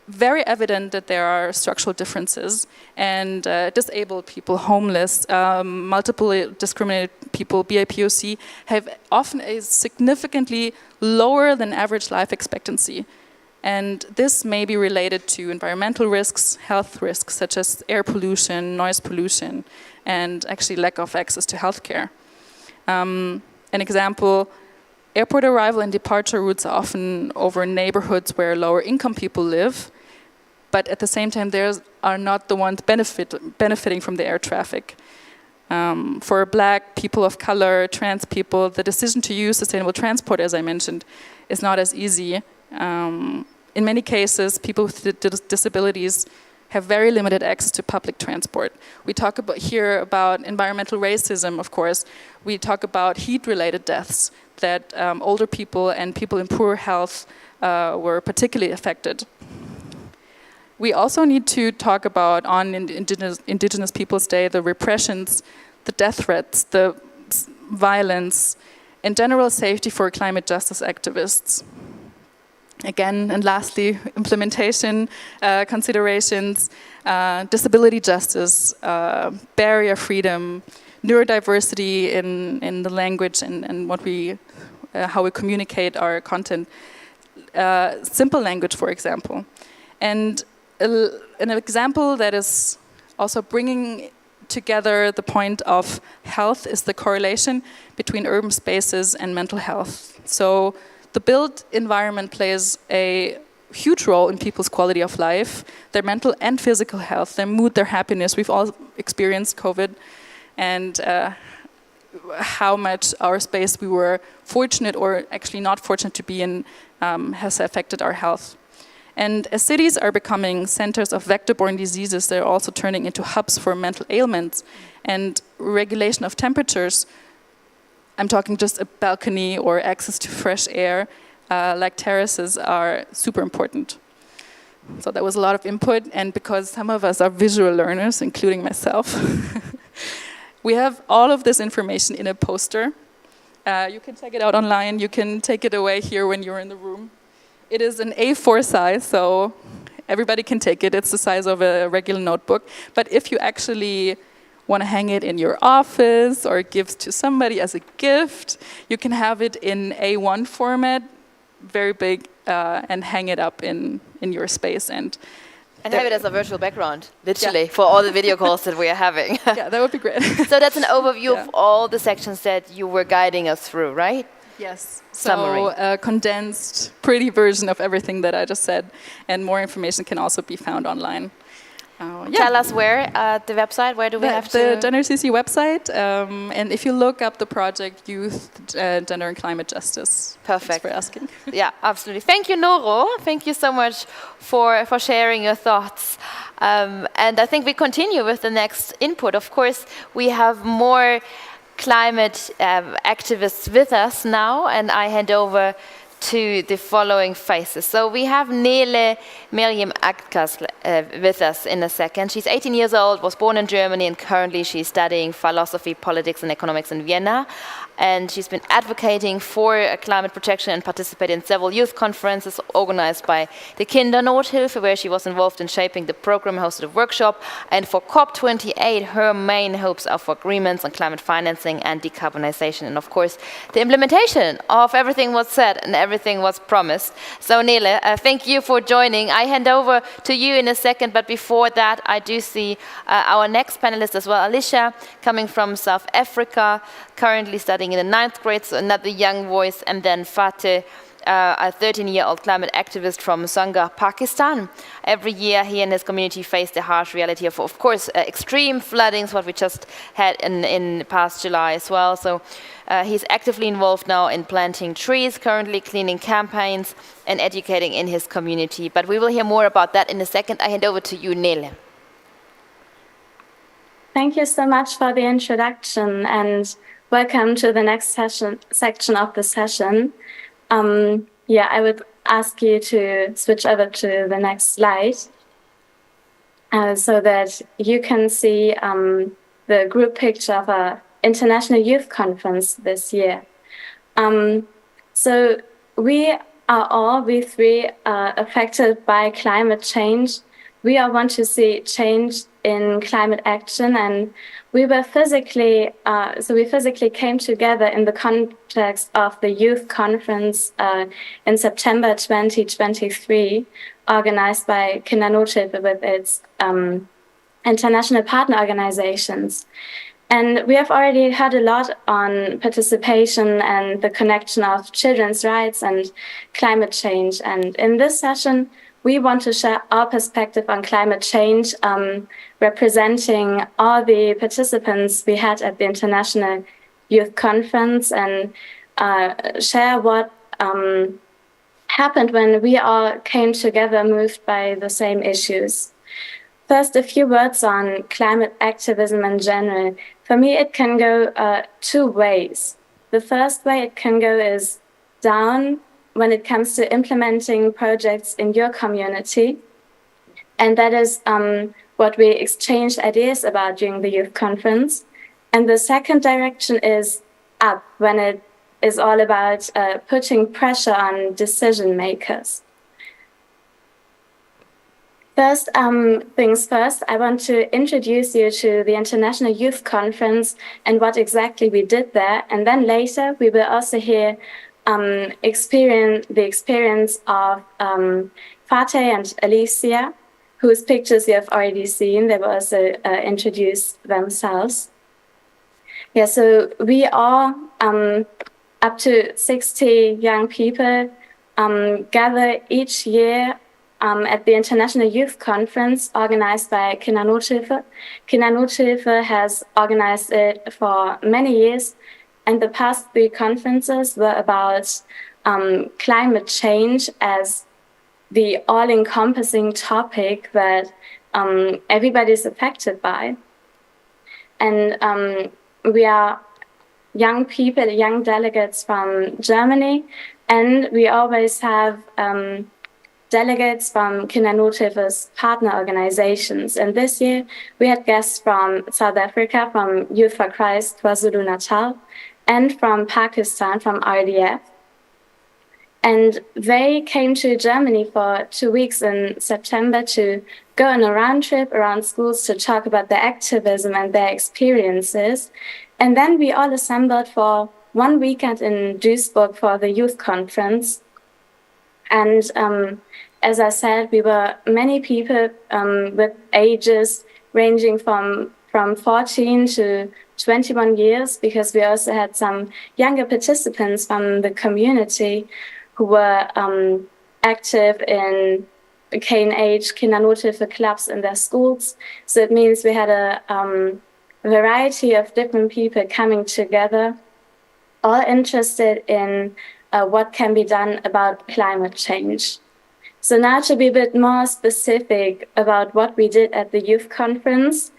very evident that there are structural differences, and disabled people, homeless, multiple discriminated people, BIPOC, have often a significantly lower than average life expectancy. And this may be related to environmental risks, health risks, such as air pollution, noise pollution, and actually lack of access to healthcare. An example, airport arrival and departure routes are often over neighborhoods where lower income people live, but at the same time, they are not the ones benefiting from the air traffic. For Black, people of color, trans people, the decision to use sustainable transport, as I mentioned, is not as easy. In many cases, people with disabilities have very limited access to public transport. We talk here about environmental racism, of course. We talk about heat-related deaths, that older people and people in poor health were particularly affected. We also need to talk about, on Indigenous Peoples' Day, the repressions, the death threats, the violence, and general safety for climate justice activists. Again, and lastly, implementation considerations, disability justice, barrier freedom, neurodiversity in the language and what how we communicate our content, simple language, for example. And an example that is also bringing together the point of health is the correlation between urban spaces and mental health. So the built environment plays a huge role in people's quality of life, their mental and physical health, their mood, their happiness. We've all experienced COVID, and how much our space we were fortunate or actually not fortunate to be in has affected our health. And as cities are becoming centers of vector-borne diseases, they're also turning into hubs for mental ailments. And regulation of temperatures, I'm talking just a balcony or access to fresh air, like terraces, are super important. So that was a lot of input, and because some of us are visual learners, including myself, we have all of this information in a poster. You can check it out online. You can take it away here when you're in the room. It is an A4 size, so everybody can take it. It's the size of a regular notebook. But if you actually want to hang it in your office or give to somebody as a gift, you can have it in A1 format, very big, and hang it up in your space. And have it as a virtual background, literally, for all the video calls that we are having. Yeah, that would be great. So that's an overview of all the sections that you were guiding us through, right? Yes. Summary. So a condensed, pretty version of everything that I just said, and more information can also be found online. Tell us where, the website, where do we have to? The Gender CC website, and if you look up the project Youth, Gender and Climate Justice. Perfect. Thanks for asking. Yeah, absolutely. Thank you, Noro. Thank you so much for sharing your thoughts. And I think we continue with the next input. Of course, we have more climate activists with us now, and I hand over to the following faces. So we have Nele Miriam Akkas with us in a second. She's 18 years old, was born in Germany, and currently she's studying philosophy, politics and economics in Vienna. And she's been advocating for climate protection and participated in several youth conferences organized by the Kindernothilfe, where she was involved in shaping the program, hosted a workshop. And for COP28, her main hopes are for agreements on climate financing and decarbonization. And of course, the implementation of everything was said and everything was promised. So Nele, thank you for joining. I hand over to you in a second, but before that, I do see our next panelist as well, Alicia, coming from South Africa, currently studying in the 9th grade, so another young voice, and then Fateh, a 13-year-old climate activist from Sangha, Pakistan. Every year, he and his community face the harsh reality of course, extreme floodings, what we just had in past July as well. So he's actively involved now in planting trees, currently cleaning campaigns, and educating in his community. But we will hear more about that in a second. I hand over to you, Nele. Thank you so much for the introduction, and welcome to the next section of the session. I would ask you to switch over to the next slide so that you can see the group picture of our International Youth Conference this year. So we three are affected by climate change. We all want to see change in climate action, and we physically came together in the context of the youth conference in September 2023, organized by Kindernothilfe with its international partner organizations. And we have already heard a lot on participation and the connection of children's rights and climate change. And in this session, we want to share our perspective on climate change, representing all the participants we had at the International Youth Conference, and share what happened when we all came together, moved by the same issues. First, a few words on climate activism in general. For me, it can go two ways. The first way it can go is down when it comes to implementing projects in your community. And that is what we exchanged ideas about during the youth conference. And the second direction is up when it is all about putting pressure on decision makers. First things first, I want to introduce you to the International Youth Conference and what exactly we did there. And then later we will also hear the experience of Fateh and Alicia, whose pictures you have already seen. They will also introduce themselves. Yeah, so we are up to 60 young people gather each year at the International Youth Conference organized by Kindernothilfe. Kindernothilfe has organized it for many years, and the past three conferences were about climate change as the all-encompassing topic that everybody is affected by. And we are young people, young delegates from Germany, and we always have delegates from Kindernothilfe's partner organizations. And this year we had guests from South Africa, from Youth for Christ, KwaZulu-Natal, and from Pakistan, from RDF. And they came to Germany for 2 weeks in September to go on a round trip around schools to talk about their activism and their experiences. And then we all assembled for 1 weekend in Duisburg for the youth conference. And as I said, we were many people with ages ranging from 14 to 21 years, because we also had some younger participants from the community who were active in K&H, Kindernothilfe clubs in their schools. So it means we had a variety of different people coming together, all interested in what can be done about climate change. So now to be a bit more specific about what we did at the youth conference.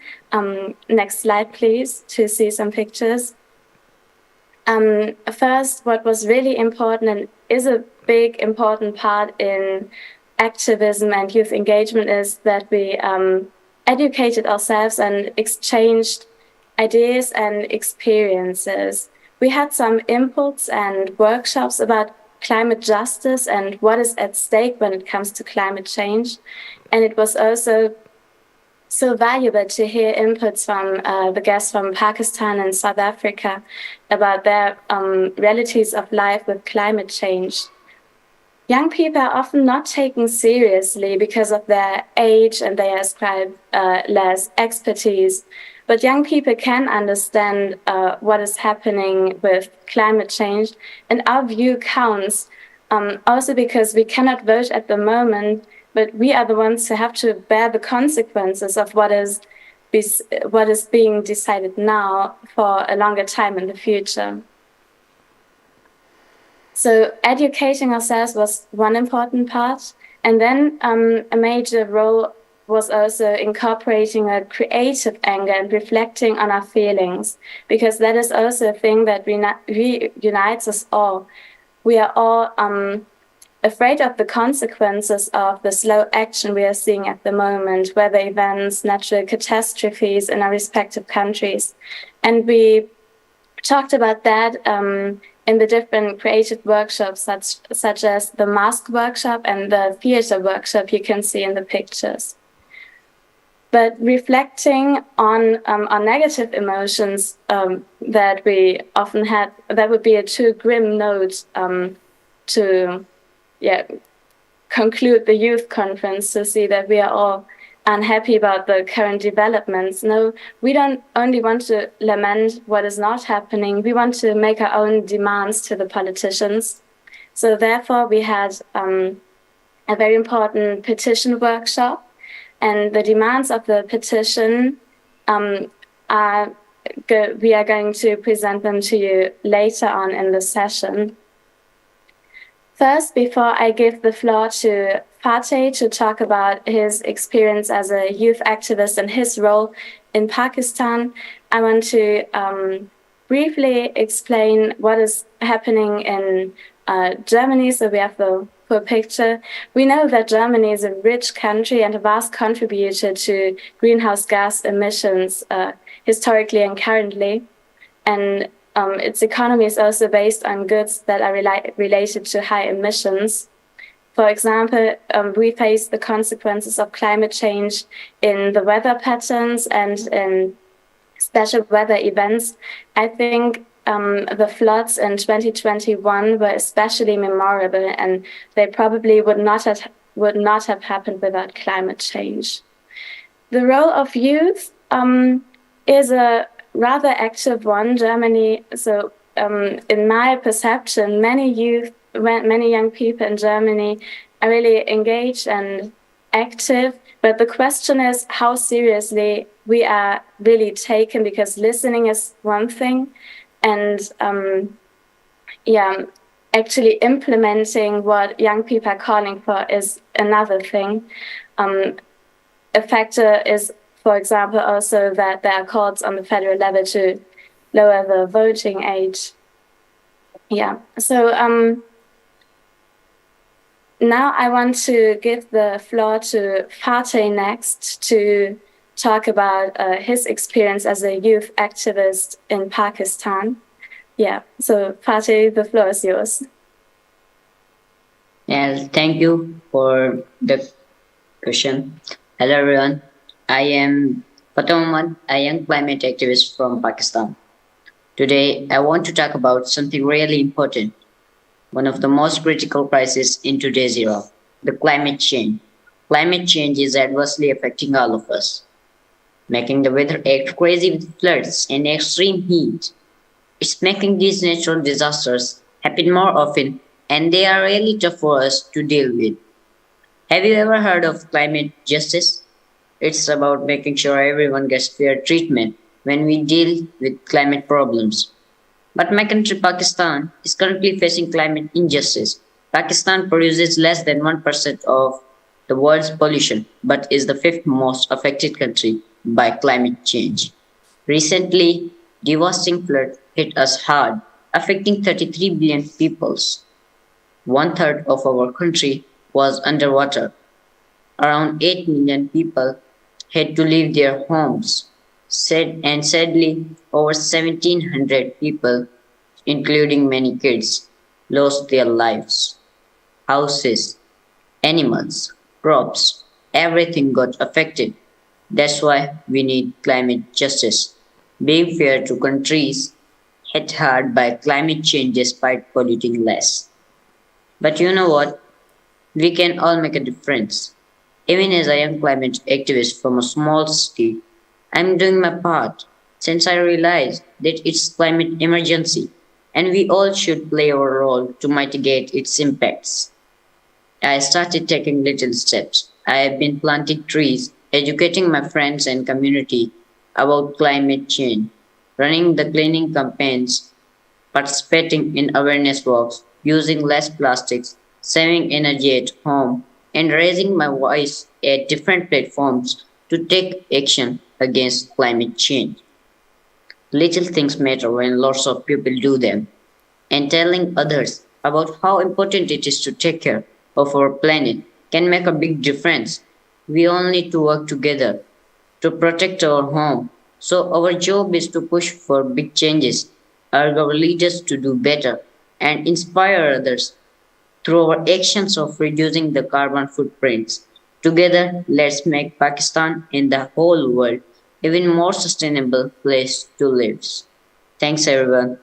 Next slide, please, to see some pictures. First, what was really important and is a big important part in activism and youth engagement is that we educated ourselves and exchanged ideas and experiences. We had some inputs and workshops about climate justice and what is at stake when it comes to climate change. And it was also so valuable to hear inputs from the guests from Pakistan and South Africa about their realities of life with climate change. Young people are often not taken seriously because of their age and they ascribe less expertise. But young people can understand what is happening with climate change, and our view counts, also because we cannot vote at the moment, but we are the ones who have to bear the consequences of what is being decided now for a longer time in the future. So educating ourselves was one important part, and then a major role was also incorporating a creative angle and reflecting on our feelings, because that is also a thing that unites us all. We are all afraid of the consequences of the slow action we are seeing at the moment, weather events, natural catastrophes in our respective countries. And we talked about that in the different creative workshops, such as the mask workshop and the theater workshop you can see in the pictures. But reflecting on negative emotions that we often had, that would be a too grim note to conclude the youth conference, to see that we are all unhappy about the current developments. No, we don't only want to lament what is not happening, we want to make our own demands to the politicians. So therefore we had a very important petition workshop, and the demands of the petition we are going to present them to you later on in the session. First, before I give the floor to Fateh to talk about his experience as a youth activist and his role in Pakistan, I want to briefly explain what is happening in Germany. So we have the full picture. We know that Germany is a rich country and a vast contributor to greenhouse gas emissions historically and currently. And its economy is also based on goods that are related to high emissions. For example, we face the consequences of climate change in the weather patterns and in special weather events. I think the floods in 2021 were especially memorable, and they probably would not have happened without climate change. The role of youth is a rather active one. Germany, so in my perception, many young people in Germany are really engaged and active, but the question is how seriously we are really taken, because listening is one thing, and actually implementing what young people are calling for is another thing. A factor is, for example, also that there are calls on the federal level to lower the voting age. So now I want to give the floor to Fateh next to talk about his experience as a youth activist in Pakistan. So Fateh, the floor is yours. Well, thank you for the question. Hello everyone, I am Fateh Muhammad, a young climate activist from Pakistan. Today, I want to talk about something really important, one of the most critical crises in today's era, the climate change. Climate change is adversely affecting all of us, making the weather act crazy with floods and extreme heat. It's making these natural disasters happen more often, and they are really tough for us to deal with. Have you ever heard of climate justice? It's about making sure everyone gets fair treatment when we deal with climate problems. But my country, Pakistan, is currently facing climate injustice. Pakistan produces less than 1% of the world's pollution, but is the fifth most affected country by climate change. Recently, devastating flood hit us hard, affecting 33 billion people. One-third of our country was underwater. Around 8 million people had to leave their homes. Sadly, over 1,700 people, including many kids, lost their lives. Houses, animals, crops, everything got affected. That's why we need climate justice, being fair to countries hit hard by climate change despite polluting less. But you know what? We can all make a difference. Even as a young climate activist from a small city, I'm doing my part since I realize that it's climate emergency and we all should play our role to mitigate its impacts. I started taking little steps. I have been planting trees, educating my friends and community about climate change, running the cleaning campaigns, participating in awareness walks, using less plastics, saving energy at home, and raising my voice at different platforms to take action against climate change. Little things matter when lots of people do them, and telling others about how important it is to take care of our planet can make a big difference. We all need to work together to protect our home. So our job is to push for big changes, urge our leaders to do better, and inspire others through our actions of reducing the carbon footprints. Together, let's make Pakistan and the whole world even more sustainable place to live. Thanks everyone.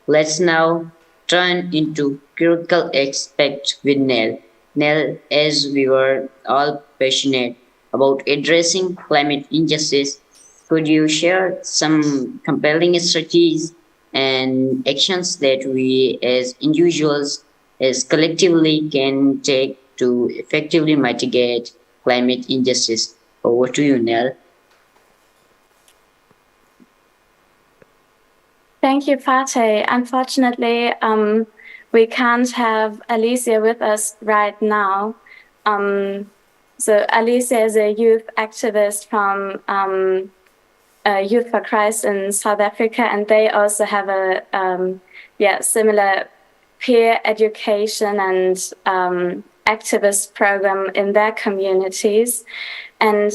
Let's now turn into critical aspect with Nell. Nell, as we were all passionate about addressing climate injustice, could you share some compelling strategies and actions that we as individuals, as collectively can take to effectively mitigate climate injustice? Over to you, Nell. Thank you, Fateh. Unfortunately, we can't have Alicia with us right now. So Alicia is a youth activist from Youth for Christ in South Africa, and they also have a similar peer education and activist program in their communities. And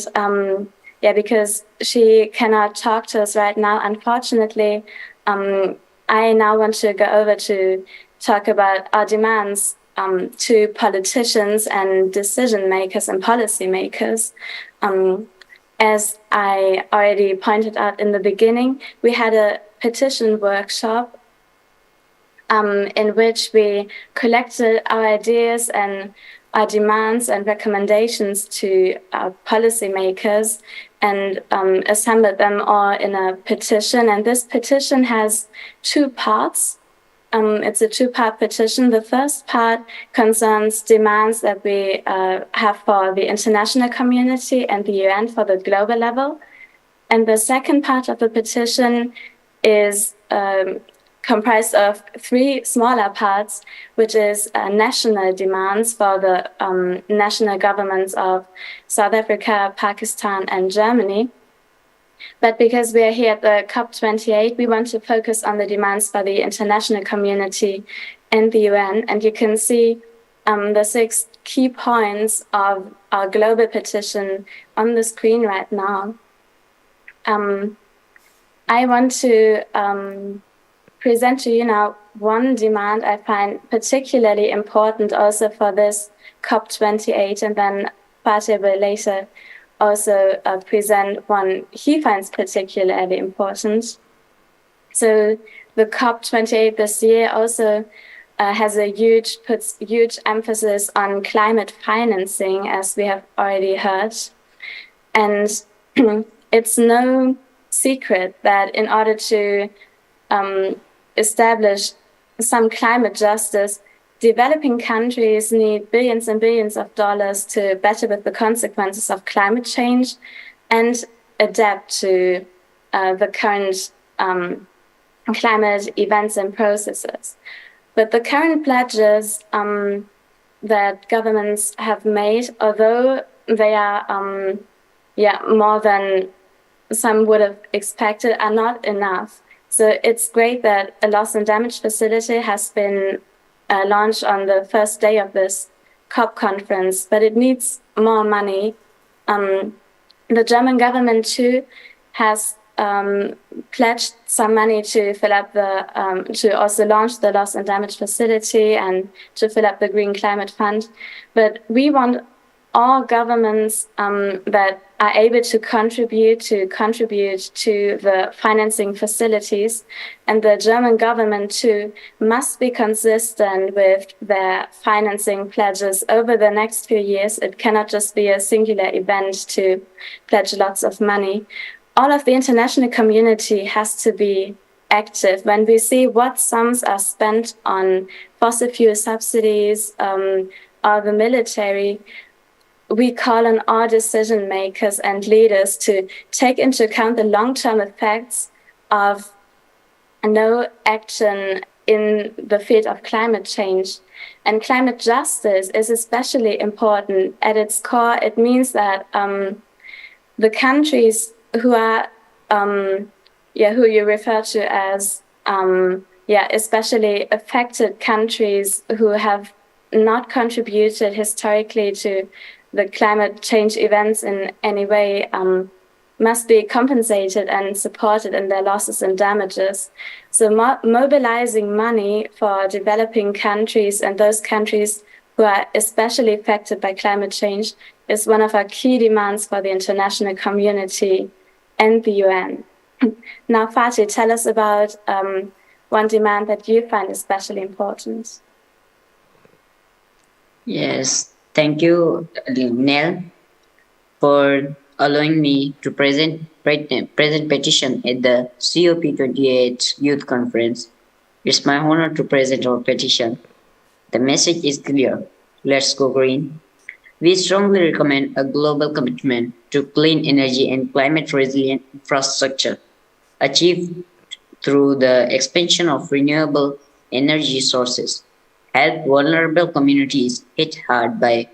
because she cannot talk to us right now, unfortunately, I now want to go over to talk about our demands to politicians and decision makers and policy makers. As I already pointed out in the beginning, we had a petition workshop in which we collected our ideas and our demands and recommendations to policymakers and assembled them all in a petition. And this petition has two parts. It's a two-part petition. The first part concerns demands that we have for the international community and the UN for the global level. And the second part of the petition is comprised of three smaller parts, which is national demands for the national governments of South Africa, Pakistan, and Germany. But because we are here at the COP28, we want to focus on the demands for the international community and the UN. And you can see the 6 key points of our global petition on the screen right now. I want to present to you now one demand I find particularly important also for this COP28, and then Fateh will later also present one he finds particularly important. So the COP28 this year also puts huge emphasis on climate financing, as we have already heard. And it's no secret that in order to establish some climate justice, developing countries need billions and billions of dollars to battle with the consequences of climate change and adapt to the current climate events and processes. But the current pledges that governments have made, although they are more than some would have expected, are not enough. So it's great that a loss and damage facility has been launched on the first day of this COP conference, but it needs more money. The German government too has pledged some money to fill up to also launch the loss and damage facility and to fill up the Green Climate Fund. But we want all governments that are able to contribute to the financing facilities, and the German government too must be consistent with their financing pledges over the next few years. It cannot just be a singular event to pledge lots of money. All of the international community has to be active. When we see what sums are spent on fossil fuel subsidies or the military, we call on all decision makers and leaders to take into account the long-term effects of no action in the field of climate change. And climate justice is especially important. At its core, it means that the countries who are, who you refer to as, especially affected countries who have not contributed historically to the climate change events in any way must be compensated and supported in their losses and damages. So mobilizing money for developing countries and those countries who are especially affected by climate change is one of our key demands for the international community and the UN. Now, Fatih, tell us about one demand that you find especially important. Yes, thank you, Nell, for allowing me to present petition at the COP28 Youth Conference. It's my honor to present our petition. The message is clear. Let's go green. We strongly recommend a global commitment to clean energy and climate-resilient infrastructure, achieved through the expansion of renewable energy sources, help vulnerable communities hit hard by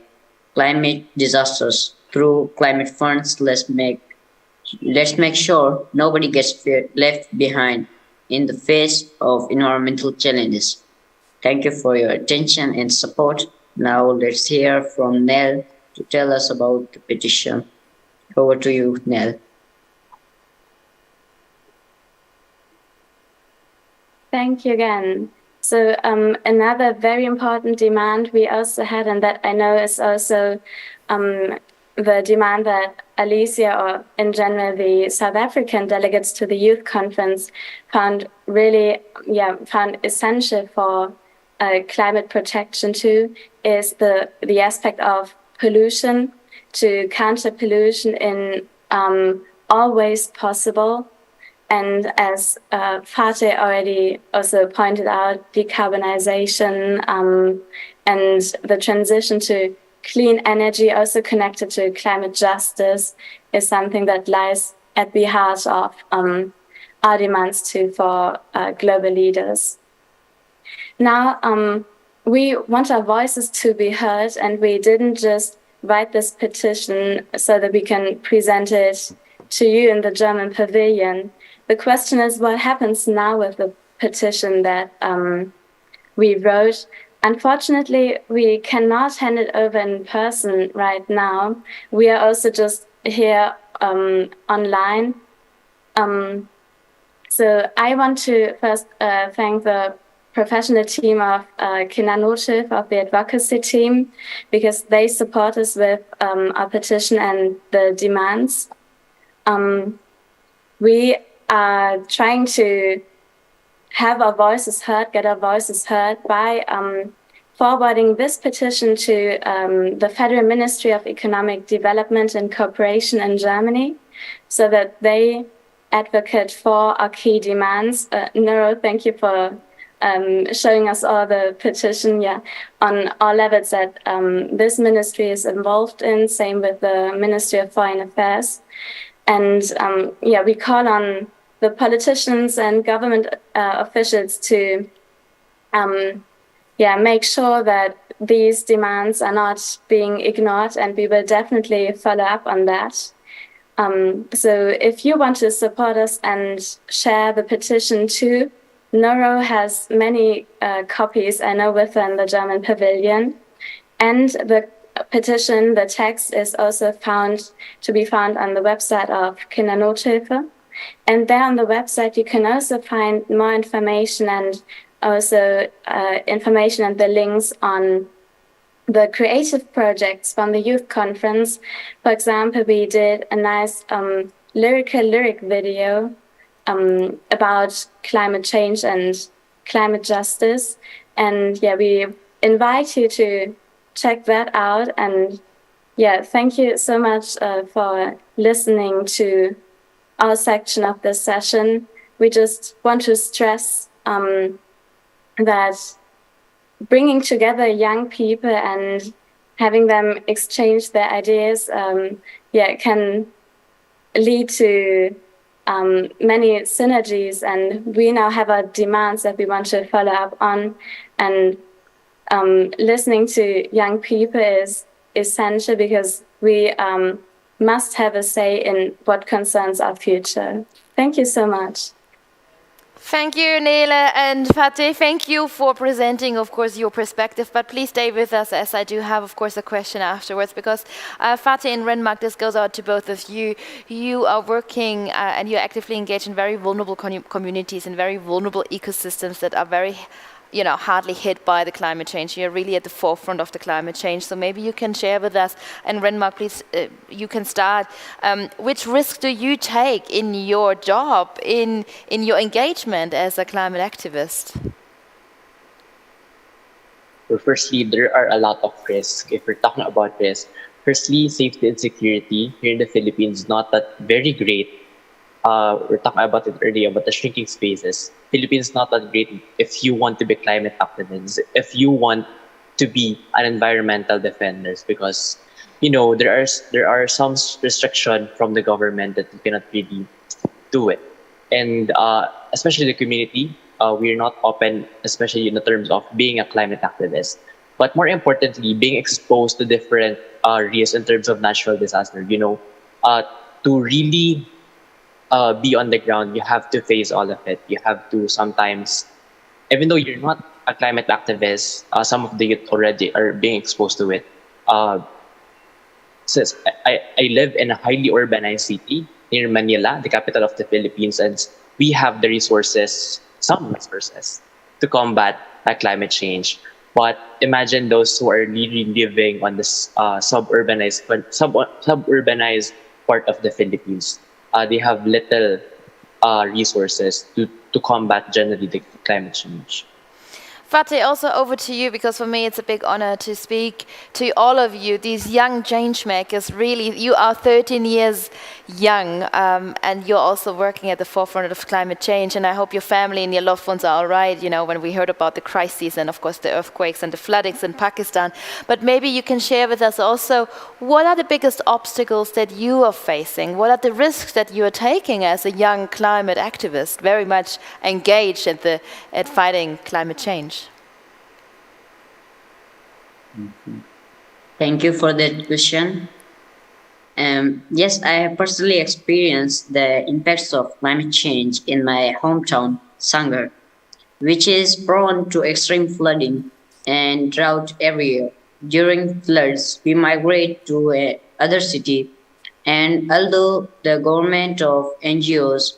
climate disasters through climate funds. Let's make sure nobody gets left behind in the face of environmental challenges. Thank you for your attention and support. Now let's hear from Nell to tell us about the petition. Over to you, Nell. Thank you again. So another very important demand we also had, and that I know is also the demand that Alicia, or in general the South African delegates to the youth conference, found essential for climate protection too, is the aspect of pollution, to counter pollution in all ways possible. And as Fatih already also pointed out, decarbonization and the transition to clean energy, also connected to climate justice, is something that lies at the heart of our demands too for global leaders. Now, we want our voices to be heard, and we didn't just write this petition so that we can present it to you in the German Pavilion. The question is, what happens now with the petition that we wrote? Unfortunately, we cannot hand it over in person right now. We are also just here online. So I want to first thank the professional team of Kindernothilfe, of the advocacy team, because they support us with our petition and the demands. We are trying to have our voices heard, get our voices heard by forwarding this petition to the Federal Ministry of Economic Development and Cooperation in Germany, so that they advocate for our key demands. Nero, thank you for showing us all the petition, on all levels that this ministry is involved in, same with the Ministry of Foreign Affairs. And we call on the politicians and government officials to make sure that these demands are not being ignored, and we will definitely follow up on that. So if you want to support us and share the petition too, Noro has many copies, I know, within the German Pavilion. And the petition, the text, is also to be found on the website of Kindernothilfe. And there on the website, you can also find more information, and also information and the links on the creative projects from the youth conference. For example, we did a nice lyric video about climate change and climate justice. And we invite you to check that out. And thank you so much for listening to our section of this session. We just want to stress that bringing together young people and having them exchange their ideas can lead to many synergies, and we now have our demands that we want to follow up on. And listening to young people is essential, because we must have a say in what concerns our future. Thank you so much. Thank you, Nele and Fatih. Thank you for presenting, of course, your perspective. But please stay with us, as I do have, of course, a question afterwards. Because Fatih and Renmark, this goes out to both of you. You are working and you're actively engaged in very vulnerable communities and very vulnerable ecosystems that are very, hardly hit by the climate change. You're really at the forefront of the climate change. So maybe you can share with us, and Renmark, please, you can start. Which risks do you take in your job, in your engagement as a climate activist? Well, firstly, there are a lot of risks. If we're talking about risk, firstly, safety and security here in the Philippines not that very great. We're talking about it earlier about the shrinking spaces. Philippines not that great if you want to be climate activists, if you want to be an environmental defenders, because there are some restriction from the government that you cannot really do it, and especially the community, we're not open, especially in the terms of being a climate activist. But more importantly, being exposed to different risks in terms of natural disaster. To really be on the ground, you have to face all of it. You have to sometimes, even though you're not a climate activist, some of the youth already are being exposed to it. Since I live in a highly urbanized city near Manila, the capital of the Philippines, and we have the resources, some resources, to combat climate change. But imagine those who are really living on this suburbanized part of the Philippines. They have little resources to combat generally the climate change. Fatih, also over to you, because for me it's a big honor to speak to all of you, these young change makers. Really, you are 13 years young, and you're also working at the forefront of climate change, and I hope your family and your loved ones are all right, when we heard about the crises and of course the earthquakes and the floodings in Pakistan. But maybe you can share with us also, what are the biggest obstacles that you are facing? What are the risks that you are taking as a young climate activist, very much engaged at fighting climate change? Thank you for that question. Yes, I have personally experienced the impacts of climate change in my hometown, Sangar, which is prone to extreme flooding and drought every year. During floods, we migrate to another city, and although the government of NGOs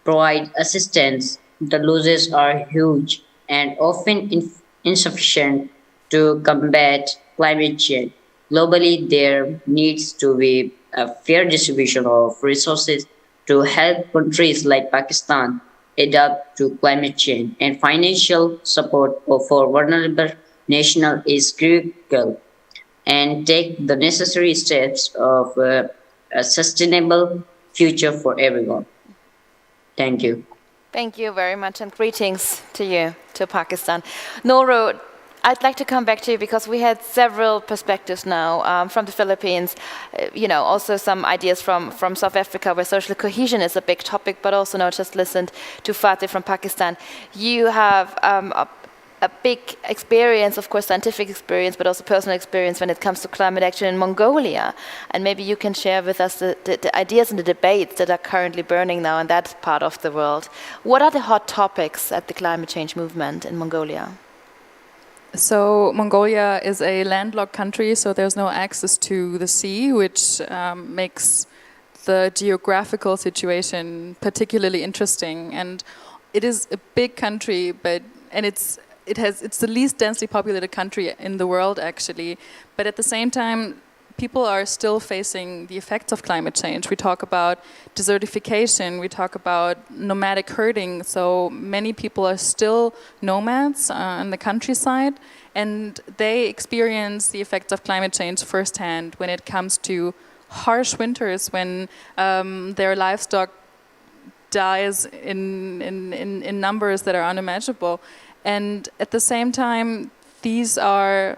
provide assistance, the losses are huge and often insufficient to combat climate change. Globally, there needs to be a fair distribution of resources to help countries like Pakistan adapt to climate change, and financial support for vulnerable nations is critical, and take the necessary steps of a sustainable future for everyone. Thank you. Thank you very much, and greetings to you, to Pakistan. Noro, I'd like to come back to you because we had several perspectives now from the Philippines, also some ideas from South Africa, where social cohesion is a big topic, but also now just listened to Fatih from Pakistan. You have a big experience, of course, scientific experience, but also personal experience when it comes to climate action in Mongolia. And maybe you can share with us the ideas and the debates that are currently burning now in that part of the world. What are the hot topics at the climate change movement in Mongolia? So Mongolia is a landlocked country, so there's no access to the sea, which makes the geographical situation particularly interesting. And it is a big country, it's the least densely populated country in the world, actually. But at the same time, people are still facing the effects of climate change. We talk about desertification, we talk about nomadic herding. So many people are still nomads in the countryside, and they experience the effects of climate change firsthand when it comes to harsh winters, when their livestock dies in numbers that are unimaginable. And at the same time, these are,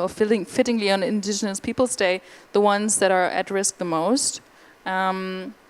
fittingly on Indigenous Peoples' Day, the ones that are at risk the most.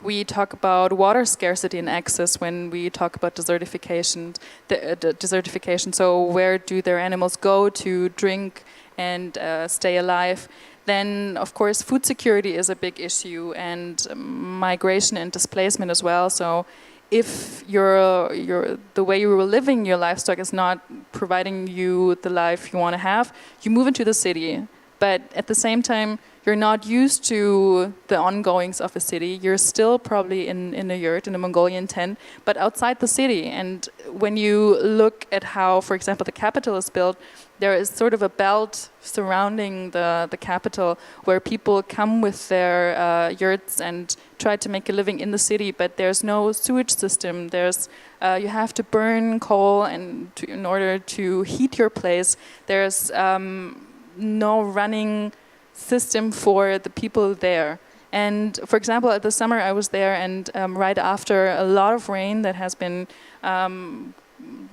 We talk about water scarcity and access when we talk about desertification. Desertification. So where do their animals go to drink and stay alive? Then, of course, food security is a big issue, and migration and displacement as well. So if the way you were living your livestock is not providing you the life you want to have, you move into the city. But at the same time, you're not used to the ongoings of a city. You're still probably in a yurt, in a Mongolian tent, but outside the city. And when you look at how, for example, the capital is built, there is sort of a belt surrounding the capital where people come with their yurts and try to make a living in the city, but there's no sewage system. There's you have to burn coal in order to heat your place. There's no running system for the people there. And for example, at the summer I was there, and right after a lot of rain that has been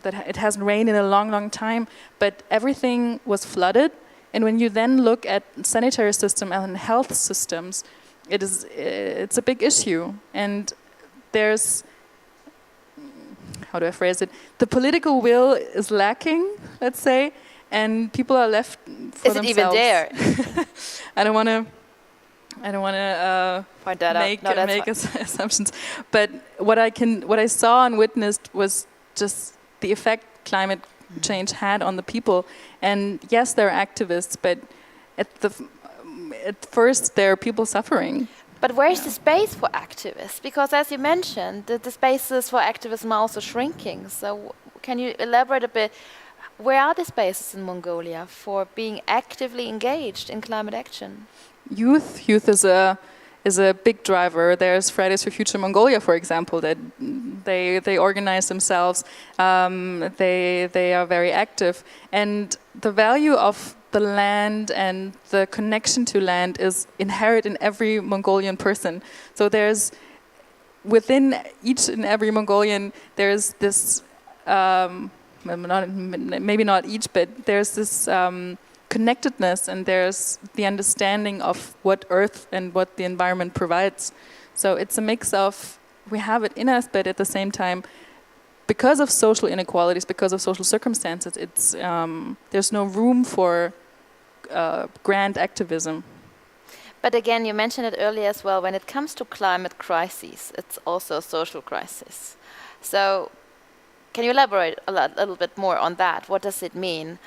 it hasn't rained in a long time, but everything was flooded. And when you then look at sanitary system and health systems, it's a big issue. And there's, how do I phrase it? The political will is lacking, let's say, and people are left for themselves. Is it even there? I don't want to point that make out. No, assumptions. But what I saw and witnessed was just the effect climate change had on the people. And yes, there are activists, but at first there are people suffering. But where's the space for activists? Because as you mentioned, the spaces for activism are also shrinking. So can you elaborate a bit? Where are the spaces in Mongolia for being actively engaged in climate action? Youth is a big driver. There's Fridays for Future Mongolia, for example, that they organize themselves. They are very active, and the value of the land and the connection to land is inherent in every Mongolian person. So there's within each and every Mongolian there's this. Maybe not each, but there's this connectedness, and there's the understanding of what Earth and what the environment provides. So it's a mix of, we have it in us, but at the same time, because of social inequalities, because of social circumstances, it's there's no room for grand activism. But again, you mentioned it earlier as well, when it comes to climate crises, it's also a social crisis. So can you elaborate a little bit more on that? What does it mean?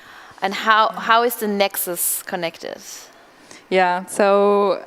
And how is the nexus connected? Yeah, so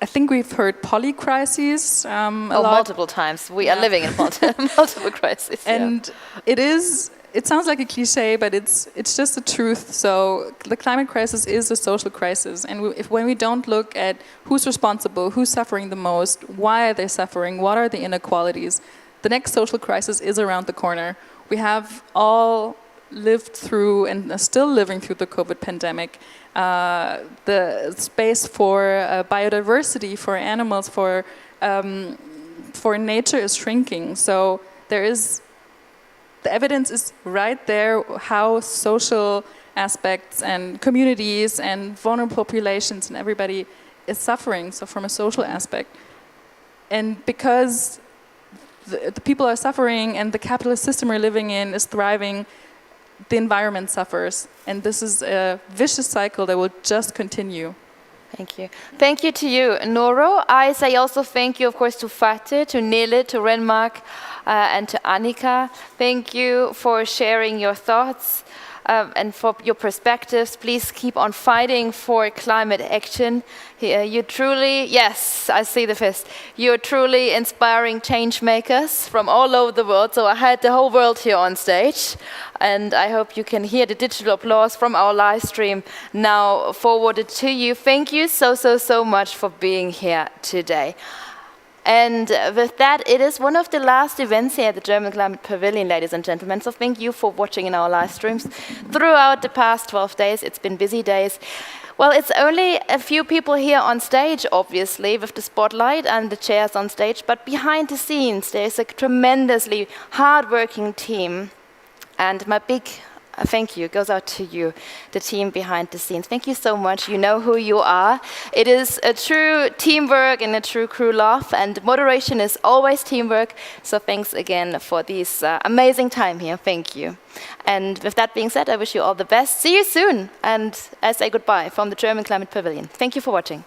I think we've heard polycrises a lot. Multiple times. We are living in multiple crises. And it sounds like a cliche, but it's just the truth. So the climate crisis is a social crisis. And when we don't look at who's responsible, who's suffering the most, why are they suffering, what are the inequalities, the next social crisis is around the corner. We have all lived through and are still living through the COVID pandemic. The space for biodiversity, for animals, for nature is shrinking. So the evidence is right there how social aspects and communities and vulnerable populations and everybody is suffering. So from a social aspect, and because the people are suffering and the capitalist system we're living in is thriving, the environment suffers. And this is a vicious cycle that will just continue. Thank you. Thank you to you, Noro. I say also thank you, of course, to Fatih, to Nele, to Renmark, and to Annika. Thank you for sharing your thoughts and for your perspectives. Please keep on fighting for climate action. You truly, yes, I see the fist. You're truly inspiring change makers from all over the world. So I had the whole world here on stage. And I hope you can hear the digital applause from our live stream now forwarded to you. Thank you so much for being here today. And with that, it is one of the last events here at the German Climate Pavilion, ladies and gentlemen. So thank you for watching in our live streams throughout the past 12 days. It's been busy days. Well, it's only a few people here on stage, obviously, with the spotlight and the chairs on stage. But behind the scenes, there's a tremendously hard-working team. And my big thank you goes out to you, the team behind the scenes. Thank you so much. You know who you are. It is a true teamwork and a true crew love, and moderation is always teamwork. So thanks again for this amazing time here. Thank you. And with that being said, I wish you all the best. See you soon. And I say goodbye from the German Climate Pavilion. Thank you for watching.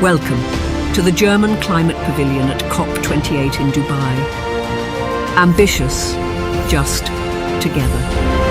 Welcome to the German Climate Pavilion at COP28 in Dubai. Ambitious, just together.